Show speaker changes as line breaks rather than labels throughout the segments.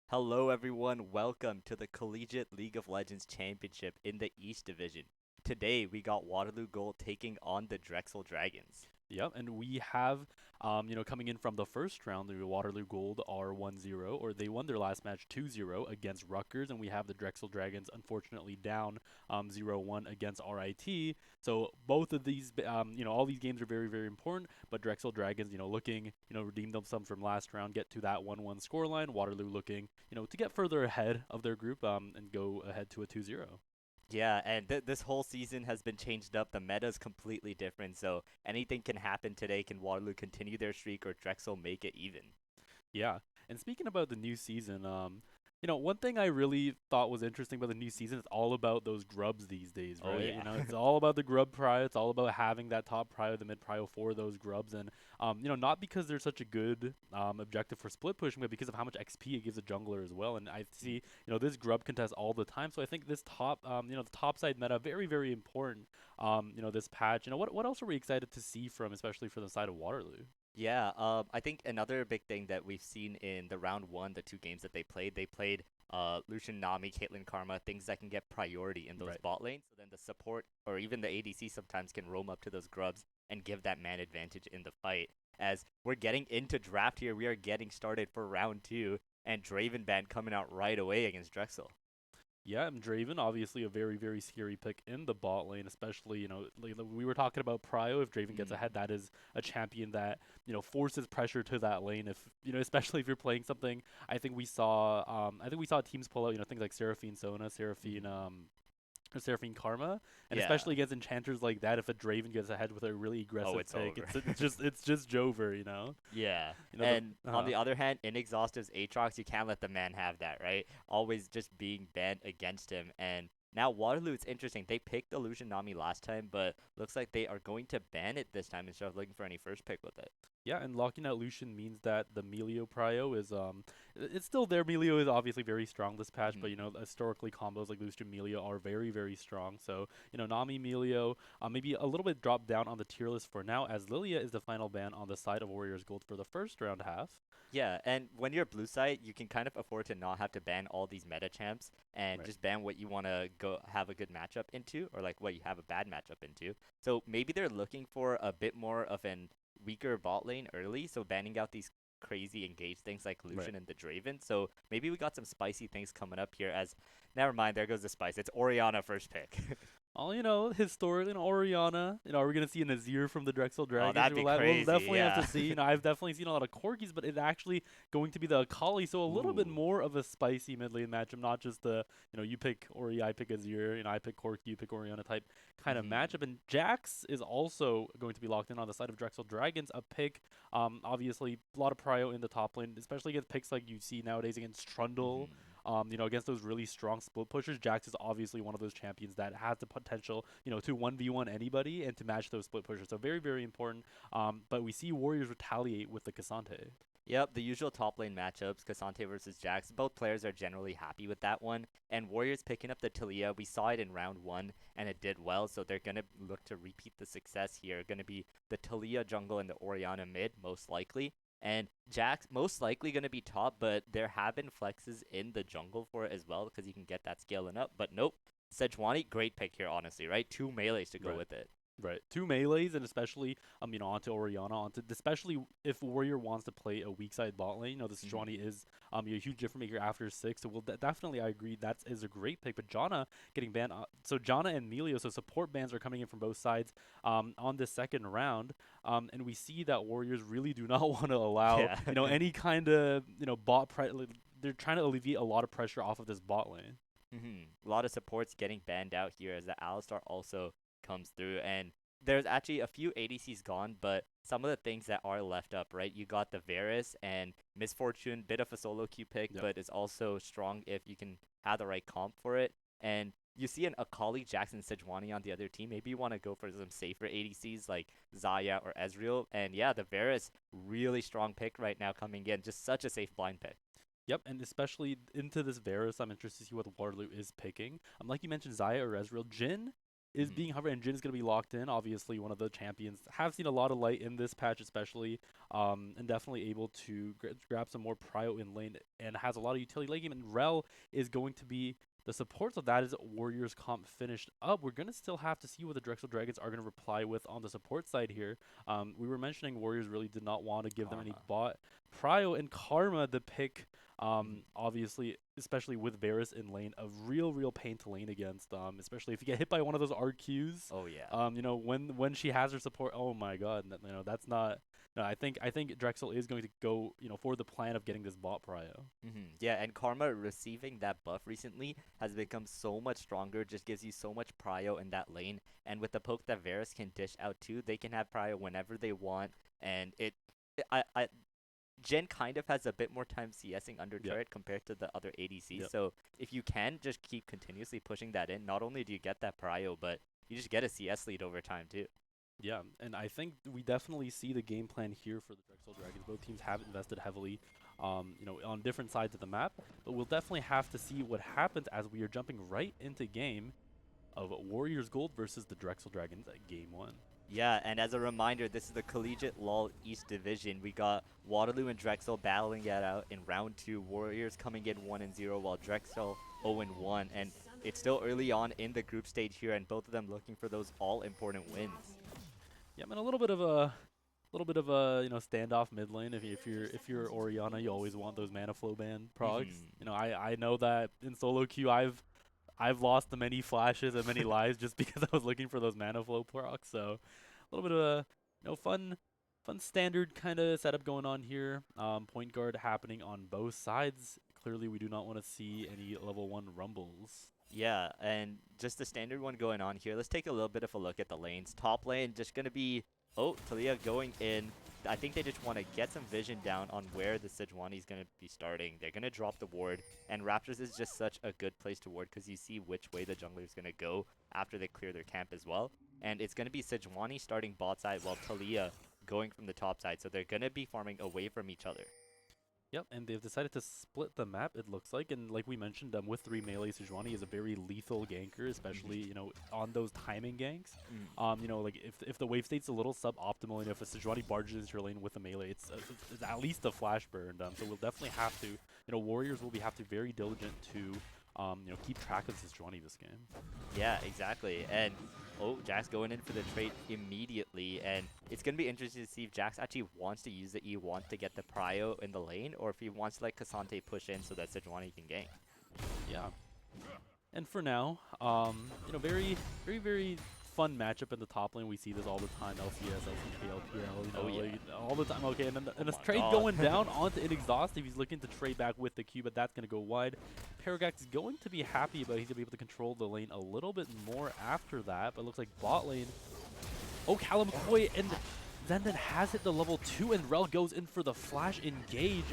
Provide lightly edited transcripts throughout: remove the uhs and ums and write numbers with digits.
Hello, everyone. Welcome to the Collegiate League of Legends Championship in the East Division. Today, we got Waterloo Gold taking on the Drexel Dragons.
Yep, and we have, coming in from the first round, the Waterloo Gold are 1-0, or they won their last match 2-0 against Rutgers, and we have the Drexel Dragons unfortunately down 0-1 against RIT. So both of these, all these games are very, very important, but Drexel Dragons, looking, redeem themselves from last round, get to that 1-1 scoreline. Waterloo looking, to get further ahead of their group and go ahead to a 2-0.
Yeah, and this whole season has been changed up. The meta is completely different, so anything can happen today. Can Waterloo continue their streak or Drexel make it even?
Yeah. And speaking about the new season, one thing I really thought was interesting about the new season is all about those grubs these days,
Oh,
right?
yeah.
It's all about the grub prio. It's all about having that top prio, the mid prio for those grubs. And, not because they're such a good objective for split pushing, but because of how much XP it gives a jungler as well. And I see, this grub contest all the time. So I think this the top side meta, very, very important, this patch. What else are we excited to see from, especially for the side of Waterloo?
Yeah, I think another big thing that we've seen in the round one, the two games that they played Lucian Nami, Caitlyn Karma, things that can get priority in those
Right.
bot lanes. So then the support or even the ADC sometimes can roam up to those grubs and give that man advantage in the fight. As we're getting into draft here, we are getting started for round two, and Draven Band coming out right away against Drexel.
Yeah, and Draven, obviously a very, very scary pick in the bot lane, especially, like we were talking about Prio. If Draven gets
Mm.
ahead, that is a champion that, forces pressure to that lane. If, especially if you're playing something, I think we saw teams pull out, things like Seraphine Sona, or Seraphine Karma, and
Yeah.
especially against enchanters like that, if a Draven gets ahead with a really
Oh,
aggressive
it's
pick,
over.
it's just Jover.
Yeah.
You know the
And on the other hand, Inexhaustive's Aatrox, you can't let the man have that, right? Always just being banned against him. And now Waterloo, it's interesting. They picked Illusion Nami last time, but looks like they are going to ban it this time instead of looking for any first pick with it.
Yeah, and locking out Lucian means that the Melio prio is it's still there. Melio is obviously very strong this patch, but
Hmm.
historically combos like Lucian Melio are very, very strong. So Nami Melio maybe a little bit dropped down on the tier list for now, as Lilia is the final ban on the side of Warriors Gold for the first round half.
Yeah, and when you're blue side, you can kind of afford to not have to ban all these meta champs and
Right.
just ban what you want to go have a good matchup into or like what you have a bad matchup into. So maybe they're looking for a bit more of an weaker bot lane early, so banning out these crazy engage things like
Right.
Lucian and the Draven. So maybe we got some spicy things coming up here as never mind, there goes the spice. It's Orianna first pick.
Well, historically in Oriana, are we gonna see a Nazir from the Drexel
Oh,
Dragons?
that'd be
We'll
crazy.
definitely have to
Yeah.
see. I've definitely seen a lot of Corgis, but it's actually going to be the Akali, so a little bit
Ooh.
more of a spicy mid lane matchup, not just the, you pick Ori, I pick Azir, I pick Corki, you pick Oriana type kind of
Mhm.
matchup. And Jax is also going to be locked in on the side of Drexel Dragons, a pick, obviously a lot of prio in the top lane, especially against picks like you see nowadays against Trundle.
Mhm.
Against those really strong split pushers, Jax is obviously one of those champions that has the potential, to 1v1 anybody and to match those split pushers. So very, very important. But we see Warriors retaliate with the Cassante.
Yep, the usual top lane matchups, Cassante versus Jax. Both players are generally happy with that one. And Warriors picking up the Talia, we saw it in round one, and it did well, so they're going to look to repeat the success here. Going to be the Talia jungle and the Oriana mid, most likely. And Jax, most likely going to be top, but there have been flexes in the jungle for it as well, because you can get that scaling up. But nope, Sejuani, great pick here, honestly, right? Two melees to go
Right.
with it.
Right. Two melees, and especially onto Oriana, onto especially if Warrior wants to play a weak side bot lane. This
Hmm.
Johnny is a huge difference maker after six. So definitely I agree that is a great pick. But Janna getting banned. So Janna and Melio, so support bans are coming in from both sides on the second round. And we see that Warriors really do not want to allow
Yeah.
any kind of like, they're trying to alleviate a lot of pressure off of this bot lane.
A lot of supports getting banned out here as the Alistar also comes through. And there's actually a few ADCs gone, but some of the things that are left up, right? You got the Varus and Misfortune, bit of a solo queue pick,
Yep.
but it's also strong if you can have the right comp for it. And you see an Akali, Jackson, Sejuani on the other team. Maybe you want to go for some safer ADCs like Zaya or Ezreal. And yeah, the Varus, really strong pick right now coming in. Just such a safe blind pick.
Yep, and especially into this Varus, I'm interested to see what Waterloo is picking. Like you mentioned, Zaya or Ezreal. Jin is being hovered, and Jin is going to be locked in. Obviously, one of the champions. Have seen a lot of light in this patch, especially, and definitely able to grab some more prio in lane, and has a lot of utility late game. And Rel is going to be the supports of that. Is Warriors comp finished up. We're going to still have to see what the Drexel Dragons are going to reply with on the support side here. We were mentioning Warriors really did not want to give them any bot prio, and Karma the pick. Obviously, especially with Varus in lane, a real pain to lane against. Especially if you get hit by one of those RQs.
Oh yeah.
You know, when she has her support, oh my god, you know, that's not. No, I think Drexel is going to go, you know, for the plan of getting this bot prio.
Yeah, and Karma receiving that buff recently has become so much stronger. Just gives you so much prio in that lane, and with the poke that Varus can dish out too, they can have prio whenever they want, and I Jen kind of has a bit more time CSing under turret compared to the other ADCs. So if you can just keep continuously pushing that in, not only do you get that prio, but you just get a CS lead over time too.
Yeah, and I think we definitely see the game plan here for the Drexel Dragons. Both teams have invested heavily, you know, on different sides of the map, but we'll definitely have to see what happens as we are jumping right into game of Warriors Gold versus the Drexel Dragons at Game 1.
Yeah, and as a reminder, this is the Collegiate LoL East Division. We got Waterloo and Drexel battling it out in round 2. Warriors coming in 1-0 while Drexel 0-1. And it's still early on in the group stage here, and both of them looking for those all-important wins.
Yeah, I mean, a little bit of a you know, standoff mid lane. If you're Orianna, you always want those mana flow ban procs. You know, I know that in solo queue I've lost many flashes and many lives just because I was looking for those mana flow procs. So a little bit of a, you know, fun standard kind of setup going on here. Point guard happening on both sides. Clearly, we do not want to see any level 1 rumbles.
Yeah, and just the standard one going on here. Let's take a little bit of a look at the lanes. Top lane just going to be, oh, Talia going in. I think they just want to get some vision down on where the Sejuani is going to be starting. They're going to drop the ward, and Raptors is just such a good place to ward because you see which way the jungler is going to go after they clear their camp as well. And it's going to be Sejuani starting bot side while Talia going from the top side. So they're going to be farming away from each other.
Yep, and they've decided to split the map, it looks like, and like we mentioned, with 3 melee, Sejuani is a very lethal ganker, especially, you know, on those timing ganks. You know, like, if the wave state's a little suboptimal, and if a Sejuani barges into your lane with a melee, it's at least a flash burn, so we'll definitely have to, you know, Warriors will have to be very diligent to, you know, keep track of Sejuani this game.
Yeah, exactly, and oh, Jax going in for the trade immediately, and it's going to be interesting to see if Jax actually wants to use the E1 to get the prio in the lane, or if he wants to let Cassante push in so that Sejuani can gank.
Yeah. And for now, you know, very fun matchup in the top lane. We see this all the time, LCS, LCK, LPL, you know, like, all the time. Okay, and then a trade going down onto Inexhaustive. He's looking to trade back with the Q, but that's going to go wide. Paragax is going to be happy, but he's going to be able to control the lane a little bit more after that. But it looks like bot lane. Oh, Callum McCoy and Zenden has hit the level 2, and Rel goes in for the flash engage.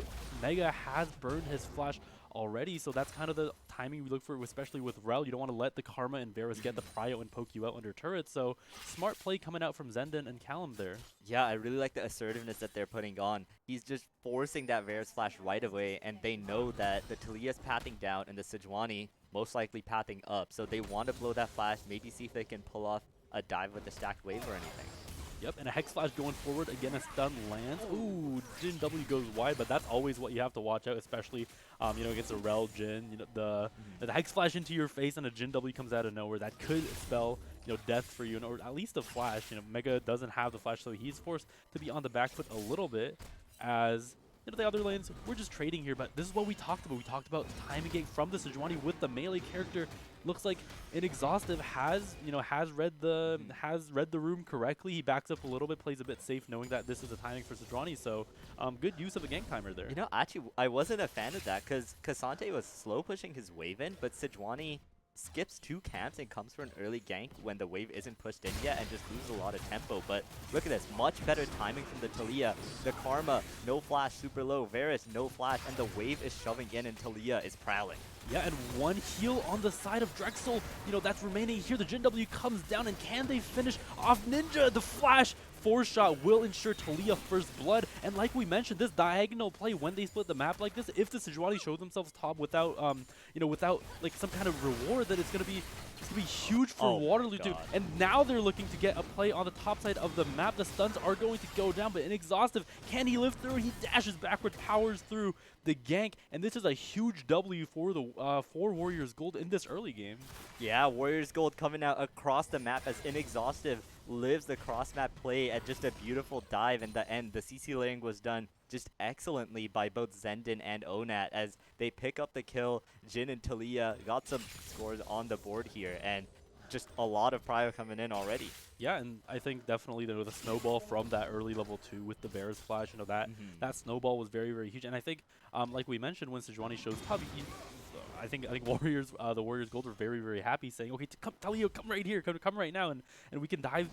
Mega has burned his flash already, so that's kind of the timing we look for, especially with Rel. You don't want to let the Karma and Varus get the prio and poke you out under turret, so smart play coming out from Zenden and Callum there.
Yeah, I really like the assertiveness that they're putting on. He's just forcing that Varus flash right away, and they know that the Talia's pathing down and the Sejuani most likely pathing up, so they want to blow that flash, maybe see if they can pull off a dive with the stacked wave or anything.
Yep, and a Hex Flash going forward. Again, a stun lands. Ooh, Jin W goes wide, but that's always what you have to watch out, especially, you know, against a Rel Jin. You know, the Hex Flash into your face and a Jin W comes out of nowhere. That could spell, you know, death for you, or at least a flash. You know, Mega doesn't have the flash, so he's forced to be on the back foot a little bit as, you know, the other lanes, we're just trading here, but this is what we talked about. We talked about timing game from the Sejuani with the melee character. Looks like Inexhaustive has, you know, has read the room correctly. He backs up a little bit, plays a bit safe, knowing that this is the timing for Sejuani. So, good use of a gank timer there.
You know, actually, I wasn't a fan of that because Cassante was slow pushing his wave in, but Sejuani skips 2 camps and comes for an early gank when the wave isn't pushed in yet and just loses a lot of tempo. But look at this, much better timing from the Talia. The Karma, no flash, super low. Varus, no flash, and the wave is shoving in and Talia is prowling.
Yeah, and 1 heal on the side of Drexel. You know, that's remaining here. The Jin W comes down, and can they finish off Ninja? The flash force shot will ensure Talia first blood. And like we mentioned, this diagonal play, when they split the map like this, if the Sejuani show themselves top without, without like some kind of reward, then it's gonna be huge for
Oh my
Waterloo too.
God.
And now they're looking to get a play on the top side of the map. The stuns are going to go down, but Inexhaustive, can he live through? He dashes backwards, powers through the gank, and this is a huge W for the for Warriors Gold in this early game.
Yeah, Warriors Gold coming out across the map as Inexhaustive lives the cross-map play at just a beautiful dive in the end. The CC layering was done just excellently by both Zenden and Onat as they pick up the kill. Jin and Talia got some scores on the board here, and just a lot of prio coming in already.
Yeah, and I think definitely the snowball from that early level 2 with the Bears flash, that snowball was very, very huge. And I think, like we mentioned, when Sejuani shows top, I think Warriors, the Warriors Gold were very, very happy, saying, okay, come, Talia, come right here, come right now, and we can dive,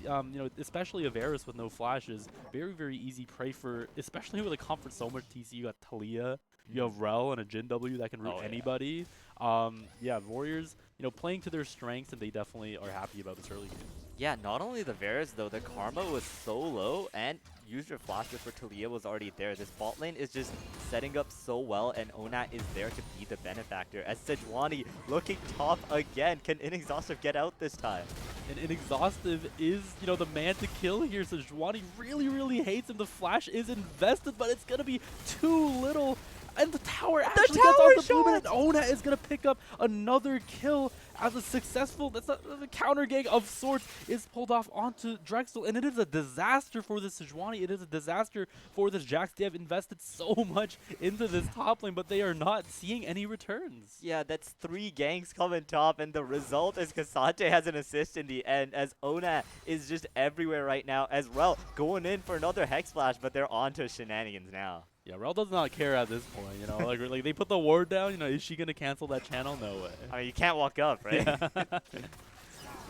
especially Averis with no flashes, very, very easy prey for, especially with a comfort so much TC. You got Talia, you have Rel and a Jin W that can root anybody. Yeah, Warriors, playing to their strengths, and they definitely are happy about this early game.
Yeah, not only the Varus though, the Karma was so low, and user flashes for Talia was already there. This bot lane is just setting up so well, and Onat is there to be the benefactor. As Sejuani looking top again, can Inexhaustive get out this time?
And Inexhaustive is, the man to kill here. Sejuani really, really hates him. The flash is invested, but it's gonna be too little. And the tower actually gets off the boom, and Onat is going to pick up another kill as a successful, that's a counter gang of sorts, is pulled off onto DREXEL. And it is a disaster for this Sejuani. It is a disaster for this Jax. They have invested so much into this top lane, but they are not seeing any returns.
Yeah, that's 3 ganks coming top, and the result is Cassante has an assist in the end, as Onat is just everywhere right now, as well going in for another Hex Flash, but they're on to shenanigans now.
Yeah, Rel does not care at this point, like they put the ward down, is she going to cancel that channel? No way.
I mean, you can't walk up, right?
Yeah.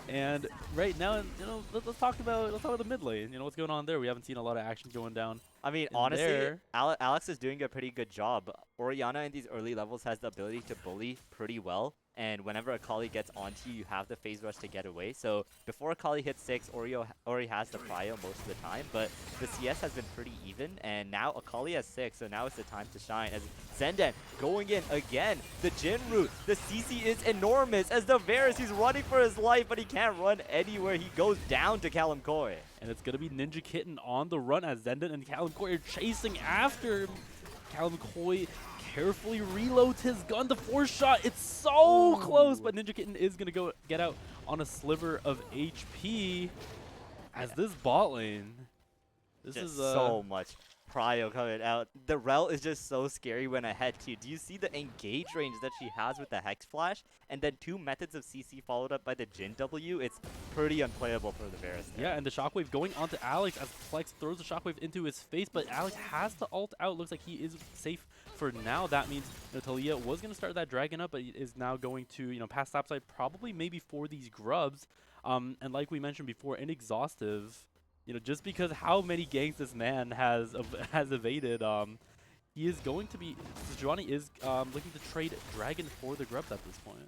And right now, let's talk about the mid lane. What's going on there? We haven't seen a lot of action going down.
I mean, honestly, Alex is doing a pretty good job. Orianna in these early levels has the ability to bully pretty well. And whenever Akali gets onto you, you have the phase rush to get away. So before Akali hits 6, Ori has the prio most of the time. But the CS has been pretty even. And now Akali has 6, so now it's the time to shine. As Zenden going in again. The Jin route. The CC is enormous. As the Varus, he's running for his life, but he can't run anywhere. He goes down to Callum Coy.
And it's going to be Ninja Kitten on the run as Zenden and Callum Coy are chasing after him. Callum Coy carefully reloads his gun. The force shot, it's so close, but Ninja Kitten is going to go get out on a sliver of HP as this bot lane. This
just
is
so much prio coming out. The Rel is just so scary when ahead too. Do you see the engage range that she has with the Hex Flash? And then 2 methods of CC followed up by the Jin W. It's pretty unplayable for the Varus there.
Yeah, and the shockwave going onto Alex as Flex throws the shockwave into his face, but Alex has the ult out. Looks like he is safe for now. That means Talia was going to start that dragon up, but is now going to, pass topside probably maybe for these grubs. And like we mentioned before, Inexhaustive, just because how many ganks this man has evaded, he is going to be, Sejuani is looking to trade dragon for the grubs at this point.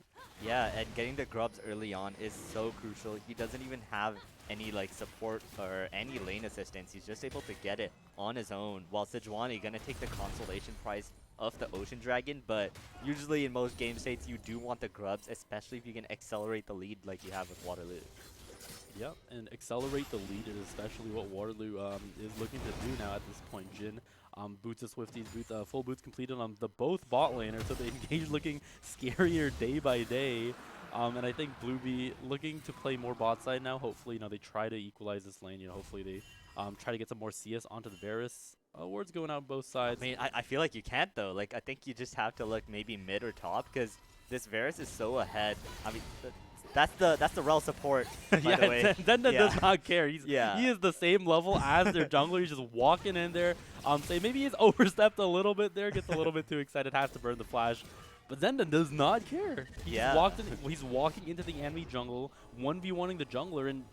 Yeah, and getting the grubs early on is so crucial. He doesn't even have any support or any lane assistance. He's just able to get it on his own, while Sejuani gonna take the consolation prize of the Ocean Dragon. But usually in most game states, you do want the grubs, especially if you can accelerate the lead like you have with Waterloo.
Yep, and accelerate the lead is especially what Waterloo is looking to do now at this point. Jin boots of Swifties, full boots completed on the both bot laners, so they engage looking scarier day by day. And I think Blueby looking to play more bot side now. Hopefully, they try to equalize this lane. Hopefully they try to get some more CS onto the Varus. Wards going out both sides.
I mean, I feel like you can't though. I think you just have to look maybe mid or top, because this Varus is so ahead. I mean, that's the Rel support, by the way.
Zenden does not care. He is the same level as their jungler. He's just walking in there. Say maybe he's overstepped a little bit there, gets a little bit too excited, has to burn the flash. But Zenden does not care.
Yeah.
He's walking into the enemy jungle, 1v1ing the jungler, and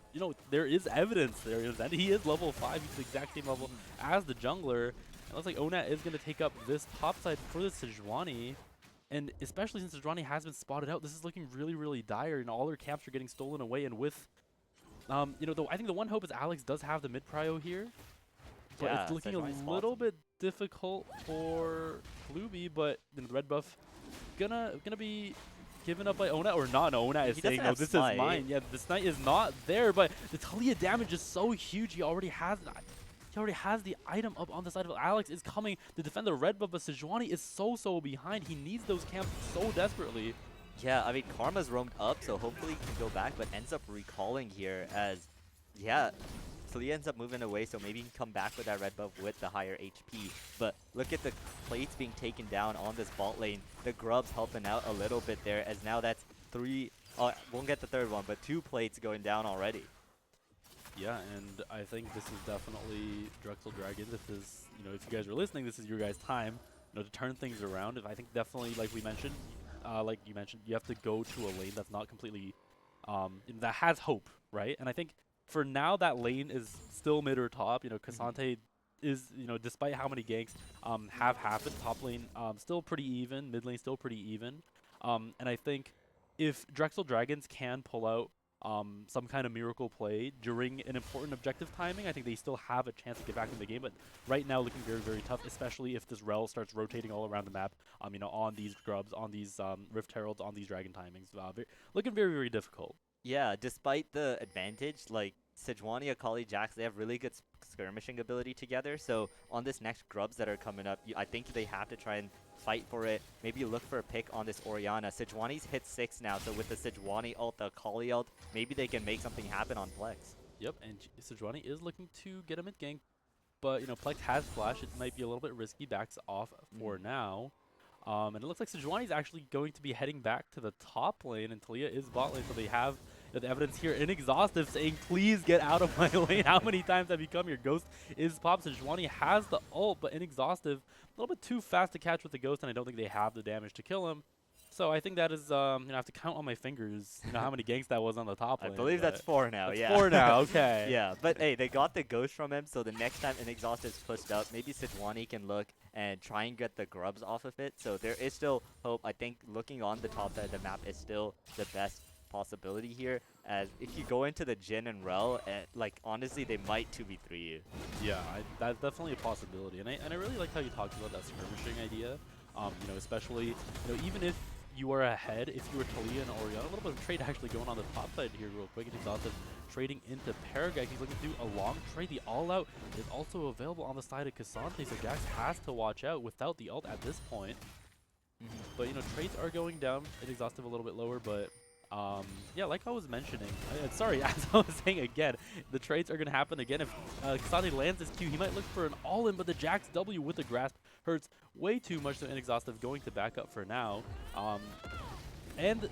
there is evidence there that he is level 5. He's the exact same level as the jungler. It looks like Onat is going to take up this top side for the Sejuani. And especially since Sejuani has been spotted out, this is looking really, really dire, and all their camps are getting stolen away. And with Though I think the one hope is Alex does have the mid prio here. So
Yeah,
it's looking
Sejuani
a
spots
little
him.
bit difficult for Blueby, but the red buff gonna be given up by Ona, or not. Ona is
He
saying,
doesn't
no,
have
this is
smite.
mine. Yeah, the smite is not there, but the Talia damage is so huge. He already has the item up on the side of Alex is coming to defend the red buff, but Sejuani is so behind. He needs those camps so desperately.
Yeah, I mean, Karma's roamed up, so hopefully he can go back, but ends up recalling here as, yeah, Talia ends up moving away, so maybe he can come back with that red buff with the higher HP. But look at the plates being taken down on this bot lane. The Grubs helping out a little bit there, as now that's three, won't get the third one, but 2 plates going down already.
Yeah, and I think this is definitely DREXEL Dragons. If this, if you guys are listening, this is your guys' time, to turn things around. If I think definitely, like you mentioned, you have to go to a lane that's not completely, that has hope, right? And I think for now that lane is still mid or top. Cassante is, despite how many ganks have happened, top lane still pretty even, mid lane still pretty even. And I think if DREXEL Dragons can pull out some kind of miracle play during an important objective timing, I think they still have a chance to get back in the game. But right now, looking very tough, especially if this rel starts rotating all around the map. On these grubs, on these Rift Heralds, on these dragon timings, looking very difficult.
Yeah, despite the advantage, like Sejuani, Akali, Jax, they have really good skirmishing ability together. So on this next Grubs that are coming up, I think they have to try and fight for it. Maybe look for a pick on this Orianna. Sejuani's hit 6 now, so with the Sejuani ult, the Akali ult, maybe they can make something happen on Plex.
Yep, and Sejuani is looking to get a mid gank, but Plex has flash. It might be a little bit risky. Backs off for now. And it looks like Sejuani is actually going to be heading back to the top lane, and Talia is bot lane, so they have the evidence here. Inexhaustive saying, please get out of my lane. How many times have you come here? Ghost is popped. Sejuani has the ult, but Inexhaustive, a little bit too fast to catch with the Ghost, and I don't think they have the damage to kill him. So I think that is, I have to count on my fingers, how many ganks that was on the top lane.
I believe that's 4 now,
that's
yeah.
4 now, okay.
Yeah, but hey, they got the Ghost from him, so the next time Inexhausted's pushed up, maybe Sejuani can look and try and get the Grubs off of it. So there is still hope. I think looking on the top side of the map is still the best possibility here, as if you go into the Jhin and Rel, like honestly they might 2v3 you.
Yeah, that's definitely a possibility, and I really like how you talked about that skirmishing idea. Especially even if you are ahead, if you were Talia and Orianna, a little bit of trade actually going on the top side here real quick. And Exhaustive trading into Paragon. He's looking to do a long trade. The all-out is also available on the side of Cassante, so Jax has to watch out without the ult at this point. But trades are going down. Exhaustive a little bit lower, but yeah, like I was mentioning, sorry, as I was saying again, the trades are going to happen again. If Cassante lands this Q, he might look for an all-in, but the Jax W with the grasp hurts way too much, so Inexhaustive going to back up for now. And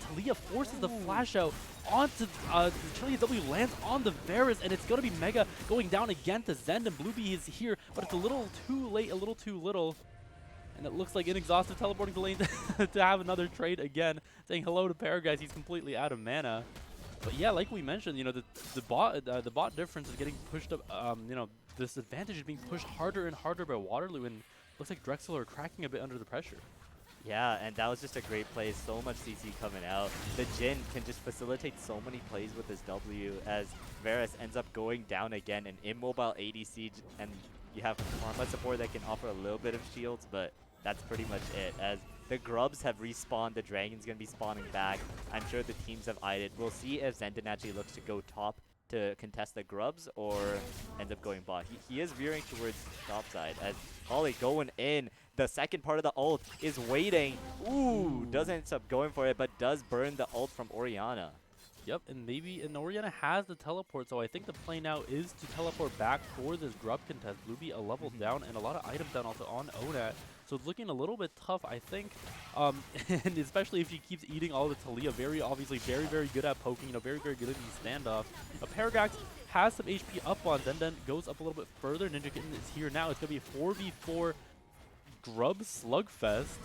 Talia forces the flash out onto Talia W, lands on the Varus, and it's going to be Mega going down again to Zend, and Blueby is here, but it's a little too late, a little too little. And it looks like Inexhaustive teleporting to lane to have another trade again, saying hello to Paraguys. He's completely out of mana. But yeah, like we mentioned, the bot difference is getting pushed up. This advantage is being pushed harder and harder by Waterloo, and looks like DREXEL are cracking a bit under the pressure.
Yeah, and that was just a great play. So much CC coming out. The Jhin can just facilitate so many plays with his W, as Varus ends up going down again, an immobile ADC, and you have Karma support that can offer a little bit of shields, but that's pretty much it. As the Grubs have respawned, the Dragon's going to be spawning back. I'm sure the teams have eyed it. We'll see if Zenden actually looks to go top to contest the Grubs or end up going bot. He is veering towards top side, as Holly going in. The second part of the ult is waiting. Ooh, doesn't end up going for it, but does burn the ult from Orianna.
Yep, and Orianna has the teleport, so I think the play now is to teleport back for this Grub contest. Blueby a level down and a lot of items down also on Onat. So it's looking a little bit tough, I think, and especially if she keeps eating all the Talia. Obviously very good at poking, very good at these standoffs. Paragon has some HP up on Zenden, goes up a little bit further. Ninja Kitten is here now. It's going to be a 4v4 Grub slugfest.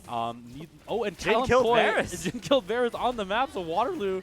And
Jhin killed Varus.
Jhin killed Varus on the map, so Waterloo,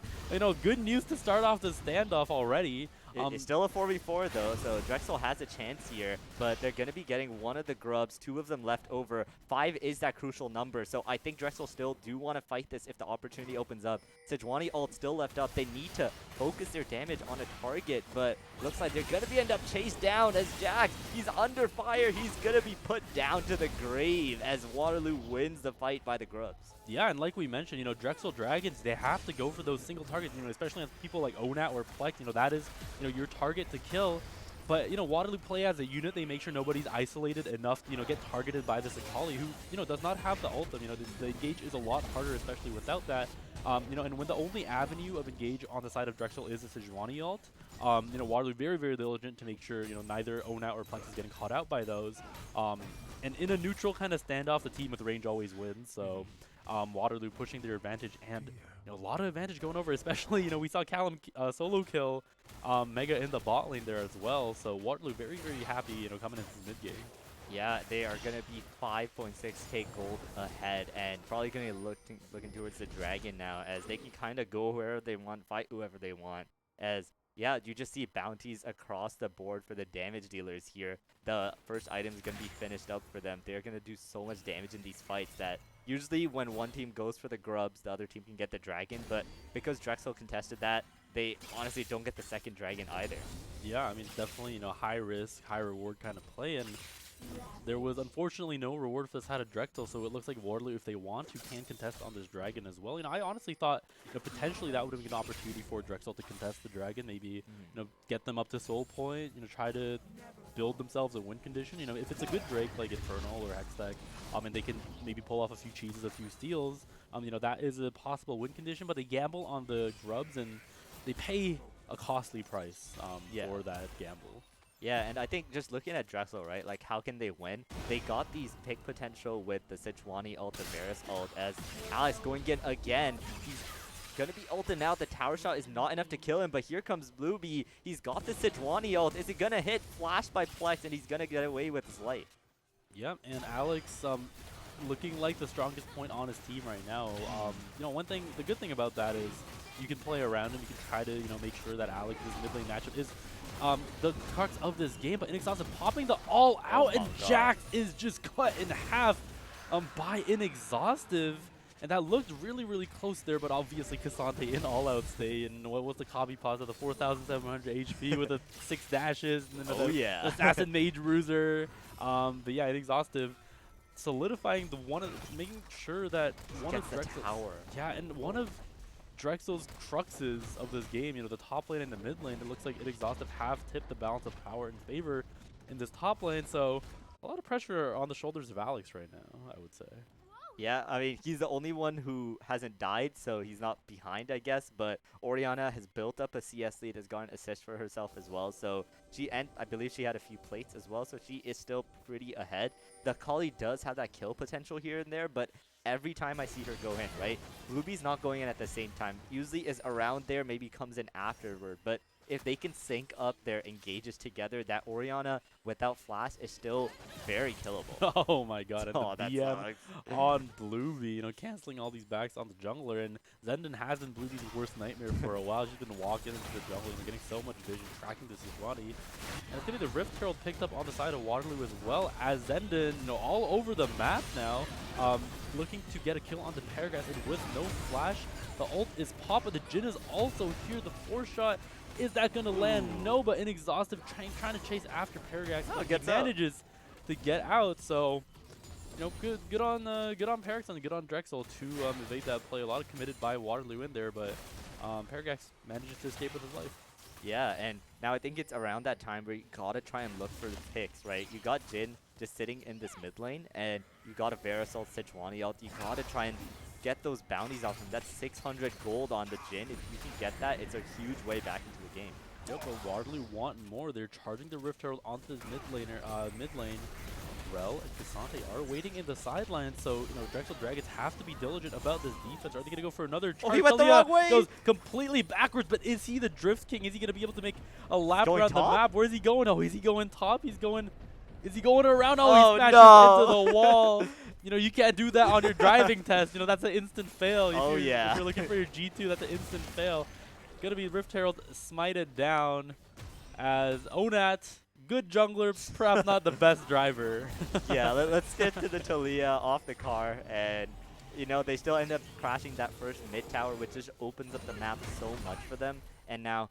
good news to start off the standoff already.
It's still a 4v4 though, so Drexel has a chance here, but they're going to be getting one of the grubs, 2 of them left over. 5 is that crucial number, so I think Drexel still do want to fight this if the opportunity opens up. Sejuani ult still left up. They need to focus their damage on a target, but looks like they're going to be end up chased down as Jax, he's under fire. He's going to be put down to the grave as Waterloo wins the fight by the grubs.
Yeah, and like we mentioned, Drexel Dragons, they have to go for those single targets, especially on people like Onat or Plex, that is, your target to kill. But, Waterloo play as a unit. They make sure nobody's isolated enough to, get targeted by this Akali who, does not have the ultim. The engage is a lot harder, especially without that. And when the only avenue of engage on the side of Drexel is the Sejuani ult, Waterloo very, very diligent to make sure, neither Onat or Plex is getting caught out by those. And in a neutral kind of standoff, the team with range always wins. So Waterloo pushing their advantage, and a lot of advantage going over, especially, we saw Callum solo kill Mega in the bot lane there as well. So Waterloo very, very happy, coming into the mid game.
Yeah, they are going to be 5.6k gold ahead and probably going to be looking towards the Dragon now, as they can kind of go wherever they want, fight whoever they want. As, yeah, you just see bounties across the board for the damage dealers here. The first item is going to be finished up for them. They're going to do so much damage in these fights that usually when one team goes for the grubs, the other team can get the Dragon. But because Drexel contested that, they honestly don't get the second Dragon either.
Yeah, I mean, definitely, high risk, high reward kind of play. And there was unfortunately no reward for this side of Drexel, so it looks like Waterloo, if they want to, can contest on this Dragon as well. I honestly thought potentially that would have been an opportunity for Drexel to contest the Dragon, maybe get them up to soul point, try to build themselves a win condition. If it's a good Drake like Infernal or Hextech, and they can maybe pull off a few cheeses, a few steals, that is a possible win condition. But they gamble on the grubs and they pay a costly price for that gamble.
Yeah, and I think just looking at Drexel, right, like how can they win? They got these pick potential with the Sejuani ult, the Varus ult, as Alex going in again. He's going to be ulted now. The tower shot is not enough to kill him, but here comes Blueby. He's got the Sejuani ult. Is it going to hit? Flashed by Plex, and he's going to get away with his life.
Yep, and Alex looking like the strongest point on his team right now. The good thing about that is you can play around him. You can try to, make sure that Alex's mid lane matchup is the crux of this game, but Inexhaustive popping the all out, and Jax is just cut in half by Inexhaustive, and that looked really, really close there, but obviously Cassante in all-out stay, and what was the copy pause of the 4,700 HP with the 6 dashes, and then the Assassin Mage Bruiser, but yeah, Inexhaustive solidifying making sure that one of Drexel's
tower.
Yeah, and one of Drexel's cruxes of this game, the top lane and the mid lane, it looks like Inexhaustive have tipped the balance of power in favor in this top lane, so a lot of pressure on the shoulders of Alex right now, I would say.
Yeah, I mean, he's the only one who hasn't died, so he's not behind, I guess, but Orianna has built up a CS lead, has gotten assist for herself as well, so I believe she had a few plates as well, so she is still pretty ahead. The Akali does have that kill potential here and there, but every time I see her go in, right, Bluebee's not going in at the same time. Usually is around there, maybe comes in afterward, but if they can sync up their engages together, that Orianna without flash is still very killable.
Oh my god, and
oh,
the BM on Bluebee, canceling all these backs on the jungler, and Zenden has been Bluebee's worst nightmare for a while. She's been walking into the jungle and getting so much vision, tracking this Sejuani. And it's going to be the Rift Herald picked up on the side of Waterloo as well, as Zenden, all over the map now, looking to get a kill onto Paragas, and with no flash, the ult is popped, but the Jhin is also here. The 4-shot, is that going to land? No, but Inexhaustive trying to chase after Paragas. He manages to get out. So, good on Paragas and good on Drexel to evade that play. A lot of committed by Waterloo in there, but Paragas manages to escape with his life.
Yeah, and now I think it's around that time where you gotta try and look for the picks, right? You got Jhin just sitting in this mid lane, and you got a Varus ult, Sejuani ult. You gotta try and get those bounties off him. That's 600 gold on the Jhin. If you can get that, it's a huge way back into the game.
Yep, but Waterloo want more. They're charging the Rift Herald onto the mid lane. Rel and Cassante are waiting in the sidelines, so Drexel Dragons have to be diligent about this defense. Are they going to go for another charge?
Oh, he went the wrong way!
Goes completely backwards, but is he the Drift King? Is he going to be able to make a lap around
top?
the map? Where is he going? Oh, is he going top? Is he going around? Oh,
oh
he smashes into the wall. You can't do that on your driving test. That's an instant fail. If you're looking for your G2, that's an instant fail. gonna be Rift Herald smited down as Onat, good jungler, perhaps not the best driver.
Yeah, let's get to the Talia off the car, and you know they still end up crashing that first mid tower, which just opens up the map so much for them. And now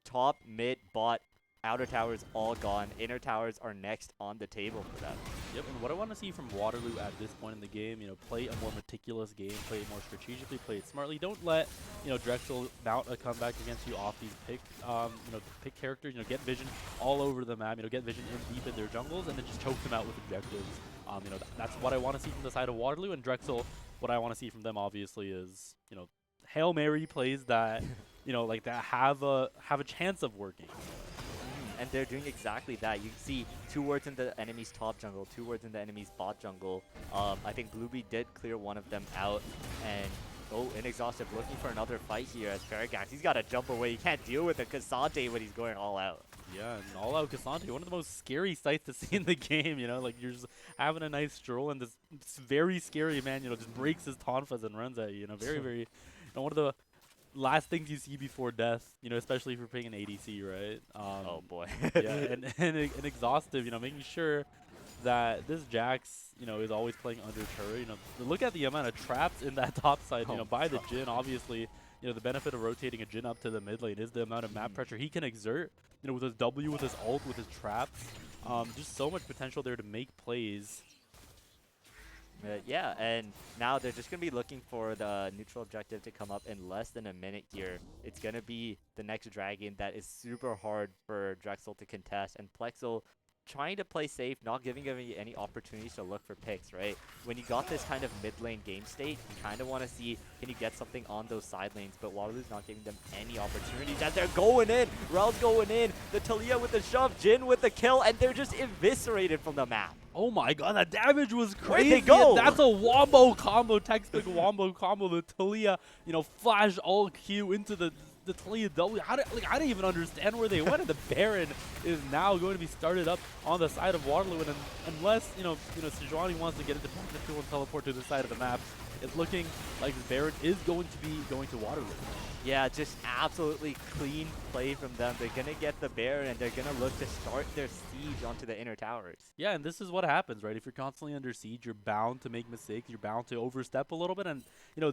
top, mid, bot, outer towers all gone. Inner towers are next on the table for them.
Yep, and what I want to see from Waterloo at this point in the game, play a more meticulous game, play it more strategically, play it smartly. Don't let, Drexel mount a comeback against you off these pick characters. Get vision all over the map. Get vision in deep in their jungles, and then just choke them out with objectives. That's what I want to see from the side of Waterloo and Drexel. What I want to see from them, obviously, is Hail Mary plays that, like that have a chance of working.
And they're doing exactly that. You can see 2 wards in the enemy's top jungle, 2 wards in the enemy's bot jungle. I think Blueby did clear one of them out. And, Inexhaustive looking for another fight here as Faragax. He's got to jump away. He can't deal with the Cassante when he's going all out.
Yeah, and all out Cassante, one of the most scary sights to see in the game, like you're just having a nice stroll and this very scary man, just breaks his tonfas and runs at you, very, very, one of the last things you see before death, especially if you're playing an ADC, right?
Oh boy.
Yeah, and exhaustive, making sure that this Jax, is always playing under turret. Look at the amount of traps in that top side, by the Jhin. Obviously, the benefit of rotating a Jhin up to the mid lane is the amount of map pressure he can exert, with his W, with his ult, with his traps. Just so much potential there to make plays.
Yeah, and now they're just going to be looking for the neutral objective to come up in less than a minute here. It's going to be the next dragon that is super hard for Drexel to contest, and Plexel trying to play safe, not giving him any opportunities to look for picks, right? When you got this kind of mid lane game state, you kind of want to see, can you get something on those side lanes, but Waterloo's not giving them any opportunities as they're going in. Rel's going in, the Talia with the shove, Jhin with the kill, and they're just eviscerated from the map.
Oh my god, that damage was crazy.
Where'd they go?
That's a wombo combo, textbook wombo combo. The Talia, flash all Q into the Talia W. I didn't even understand where they went, and the Baron is now going to be started up on the side of Waterloo, and unless, Sejuani wants to get into the and teleport to the side of the map, it's looking like the Baron is going to be going to Waterloo.
Yeah, just absolutely clean play from them. They're going to get the Baron, and they're going to look to start their siege onto the inner towers.
Yeah, and this is what happens, right? If you're constantly under siege, you're bound to make mistakes. You're bound to overstep a little bit. And,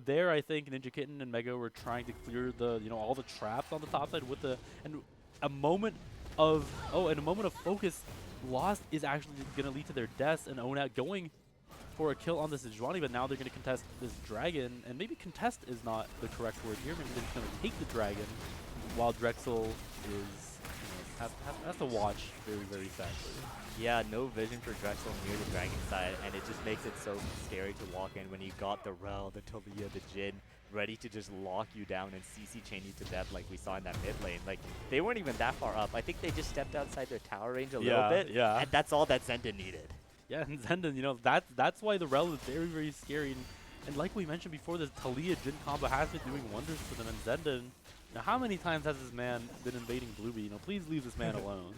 there I think Ninja Kitten and Mega were trying to clear the, all the traps on the top side with a moment of focus lost is actually going to lead to their deaths, and Onat going for a kill on the Sejuani, but now they're going to contest this dragon, and maybe contest is not the correct word here. Maybe they're just going to take the dragon, while Drexel is has to watch very, very sadly.
Yeah, no vision for Drexel near the dragon side, and it just makes it so scary to walk in when you got the Rel, the Talia, the Jhin ready to just lock you down and CC chain you to death like we saw in that mid lane. Like, they weren't even that far up. I think they just stepped outside their tower range a little bit, and that's all that Zenden needed.
Yeah, and Zenden, that's why the Rel is very, very scary. And like we mentioned before, this Talia Jhin combo has been doing wonders for them. And Zenden, how many times has this man been invading Blueby? Please leave this man alone.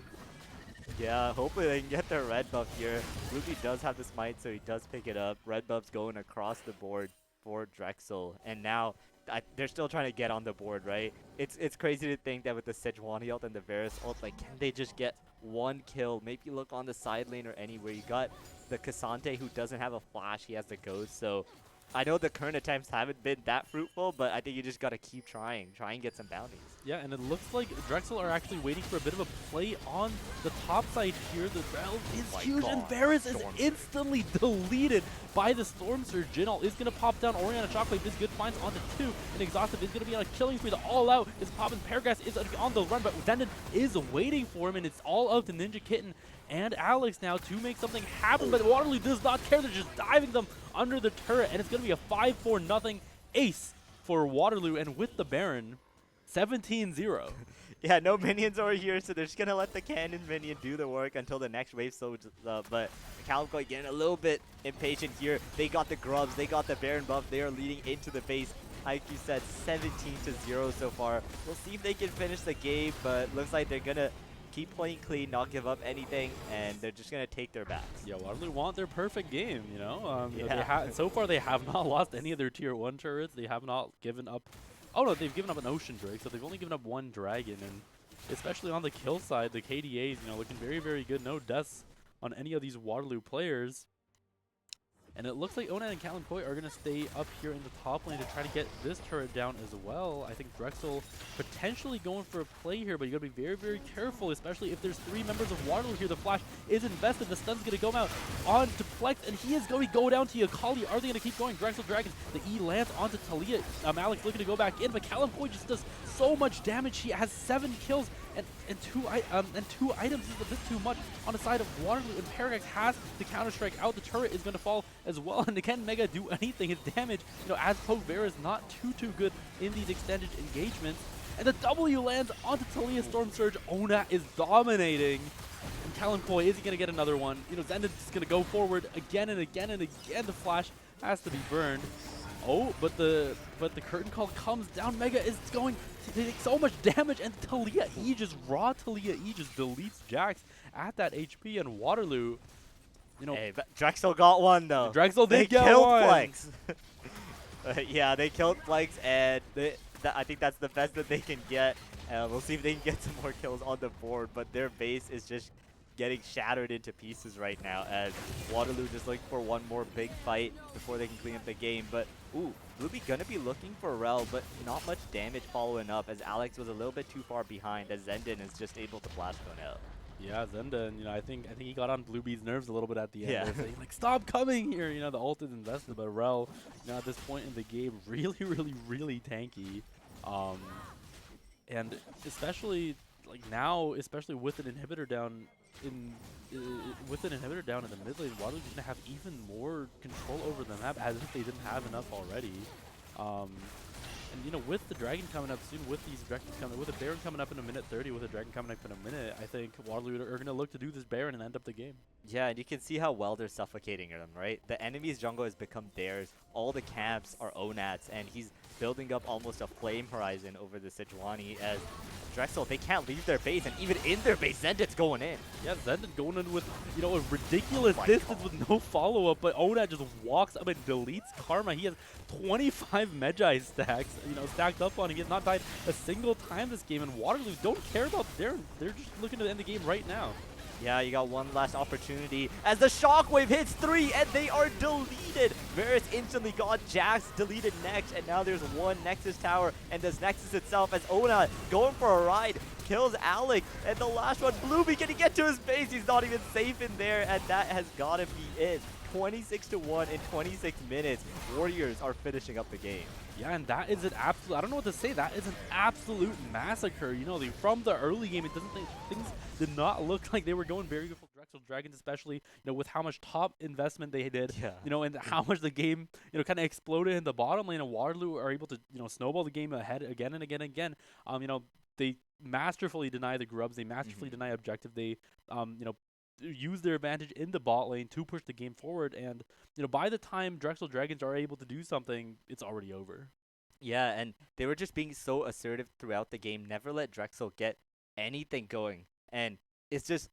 Yeah, hopefully they can get their red buff here. Blueby does have the smite, so he does pick it up. Red buff's going across the board for Drexel. And now they're still trying to get on the board, right? It's crazy to think that with the Sejuani ult and the Varus ult, like, can they just get one kill? Maybe look on the side lane or anywhere. You got the Cassante who doesn't have a flash. He has the ghost. So I know the current attempts haven't been that fruitful, but I think you just got to keep trying. Try and get some bounties.
Yeah, and it looks like Drexel are actually waiting for a bit of a play on the top side here. The Rel is huge, and Varus is instantly deleted by the Storm Surge. Jinal is going to pop down. Oriana Shockwave is good, finds onto 2, and Exhaustive is going to be on a killing spree. The all-out is popping. Paragrass is on the run, but Zenden is waiting for him, and it's all up to Ninja Kitten and Alex now to make something happen, but Waterloo does not care. They're just diving them under the turret, and it's going to be a 5-4-0 ace for Waterloo, and with the Baron, 17-0.
Yeah, no minions over here, so they're just going to let the cannon minion do the work until the next wave slows up. But Calico getting a little bit impatient here. They got the grubs, they got the Baron buff, they are leading into the base. Like you said, 17-0 so far. We'll see if they can finish the game, but looks like they're going to keep playing clean, not give up anything, and they're just going to take their backs.
Yeah, Waterloo want their perfect game,
Yeah.
so far they have not lost any of their tier 1 turrets. They have not given up Oh no, they've given up an Ocean Drake, so they've only given up one Dragon, and especially on the kill side, the KDAs, looking very, very good. No deaths on any of these Waterloo players. And it looks like Onat and Koi are going to stay up here in the top lane to try to get this turret down as well. I think DREXEL potentially going for a play here, but you got to be very, very careful, especially if there's 3 members of Waterloo here. The flash is invested. The stun's going to go out on to Plex, and he is going to go down to Akali. Are they going to keep going? DREXEL Dragons, the E lands onto Talia. Alex looking to go back in, but Koi just does so much damage. He has 7 kills and two items is a bit too much on the side of Waterloo, and Parallax has the counter-strike out. The turret is going to fall as well, and can Mega do anything? His damage, as Pogvera is not too good in these extended engagements. And the W lands onto Talia Storm Surge. Onat is dominating. And Koi, is he going to get another one? Zenden's just going to go forward again and again and again. The flash has to be burned. Oh, but the curtain call comes down. Mega is going to take so much damage, and Talia E just deletes Jax at that HP, and Waterloo,
Hey, but DREXEL got one though.
DREXEL
They
did get
killed
one.
Flex. Yeah, they killed Flex, and I think that's the best that they can get. We'll see if they can get some more kills on the board, but their base is just getting shattered into pieces right now as Waterloo just looking for one more big fight before they can clean up the game. But ooh, Blueby gonna be looking for Rel, but not much damage following up as Alex was a little bit too far behind as Zenden is just able to blast one out.
Yeah, Zenden, I think he got on Bluebee's nerves a little bit at the end.
Yeah.
There, saying, like, stop coming here. The ult is invested, but Rel, at this point in the game, really tanky. And especially now, especially with an inhibitor down in the mid lane, Waterloo's gonna have even more control over the map as if they didn't have enough already. And with the dragon coming up soon, with these dragons coming, with a Baron coming up in a minute 30, with a dragon coming up in a minute, I think Waterloo are gonna look to do this Baron and end up the game.
Yeah, and you can see how well they're suffocating them, right? The enemy's jungle has become theirs. All the camps are Onat's, and he's building up almost a flame horizon over the Sejuani as DREXEL, they can't leave their base, and even in their base, Zenden's going in.
Yeah, Zenden going in with, a ridiculous distance with no follow-up, but Onat just walks up and deletes Karma. He has 25 Magi stacks, stacked up on him. He has not died a single time this game, and Waterloo don't care about they're just looking to end the game right now.
Yeah, you got one last opportunity as the shockwave hits 3 and they are deleted. Varus instantly got Jax deleted next, and now there's one Nexus tower, and this Nexus itself as Onat going for a ride kills Alec, and the last one, Blueby, can he get to his base? He's not even safe in there, and that has got to be it. 26-1 in 26 minutes. Warriors are finishing up the game.
Yeah, and that is an absolute, I don't know what to say, that is an absolute massacre. From the early game, it doesn't things did not look like they were going very good for DREXEL Dragons, especially, with how much top investment they did,
Yeah.
and how much the game, kind of exploded in the bottom lane, and Waterloo are able to, snowball the game ahead again and again and again. They masterfully deny the grubs, they masterfully deny objective, they, use their advantage in the bot lane to push the game forward, and by the time DREXEL Dragons are able to do something, it's already over.
Yeah, and they were just being so assertive throughout the game, never let DREXEL get anything going. And it's just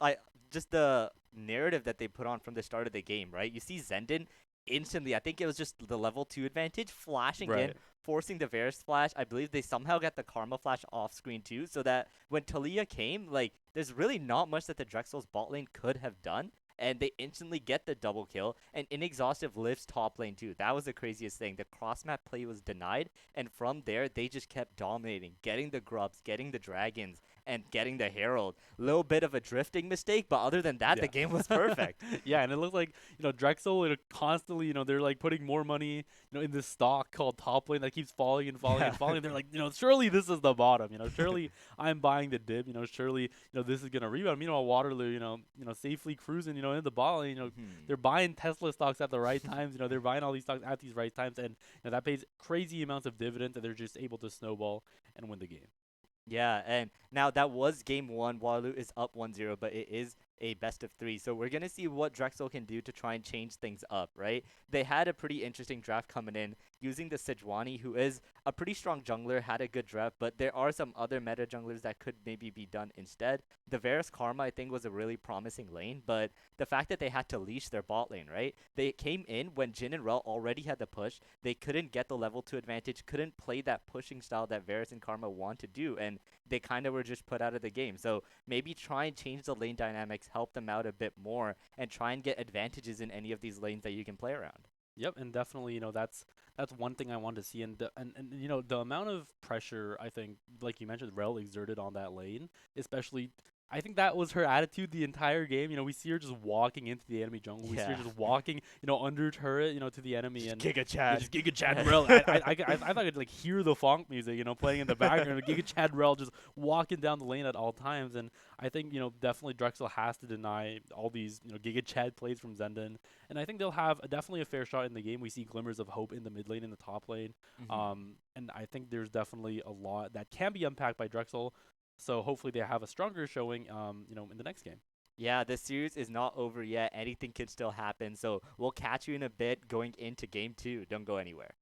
the narrative that they put on from the start of the game, right? You see Zenden instantly, I think it was just the level 2 advantage, flashing in, forcing the Varus flash. I believe they somehow got the Karma flash off screen too, so that when Talia came, there's really not much that the DREXEL's bot lane could have done. And they instantly get the double kill, and Inexhaustive lifts top lane too. That was the craziest thing. The cross map play was denied, and from there, they just kept dominating, getting the grubs, getting the dragons, and getting the Herald. Little bit of a drifting mistake, but other than that, the game was perfect.
Yeah, and it looks like, DREXEL constantly, they're putting more money, in this stock called top lane that keeps falling and falling and falling. They're like, surely this is the bottom, surely I'm buying the dip, surely, this is going to rebound. Meanwhile, Waterloo, safely cruising, in the ball, they're buying Tesla stocks at the right times, they're buying all these stocks at these right times, and that pays crazy amounts of dividends, and they're just able to snowball and win the game.
Yeah, and now that was game 1. Waterloo is up 1-0, but it is a best of three. So we're gonna see what Drexel can do to try and change things up, right? They had a pretty interesting draft coming in using the Sejuani, who is a pretty strong jungler, had a good draft, but there are some other meta junglers that could maybe be done instead. The Varus Karma, I think, was a really promising lane, but the fact that they had to leash their bot lane, right? They came in when Jin and Rel already had the push. They couldn't get the level 2 advantage, couldn't play that pushing style that Varus and Karma want to do, and they kind of were just put out of the game. So maybe try and change the lane dynamics, help them out a bit more, and try and get advantages in any of these lanes that you can play around.
Yep, and definitely, that's one thing I wanted to see, and the amount of pressure I think, like you mentioned, Rel exerted on that lane, especially. I think that was her attitude the entire game. We see her just walking into the enemy jungle. We see her
Yeah.
just walking, under turret, to the enemy,
Just
and
Giga
yeah,
Chad.
just Giga Chad Rel. I thought I could like hear the funk music, playing in the background. Giga Chad Rel just walking down the lane at all times, and I think definitely Drexel has to deny all these Giga Chad plays from Zenden, and I think they'll have definitely a fair shot in the game. We see glimmers of hope in the mid lane, in the top lane,
Mhm.
and I think there's definitely a lot that can be unpacked by Drexel. So hopefully they have a stronger showing, in the next game.
Yeah, the series is not over yet. Anything could still happen. So we'll catch you in a bit going into game two. Don't go anywhere.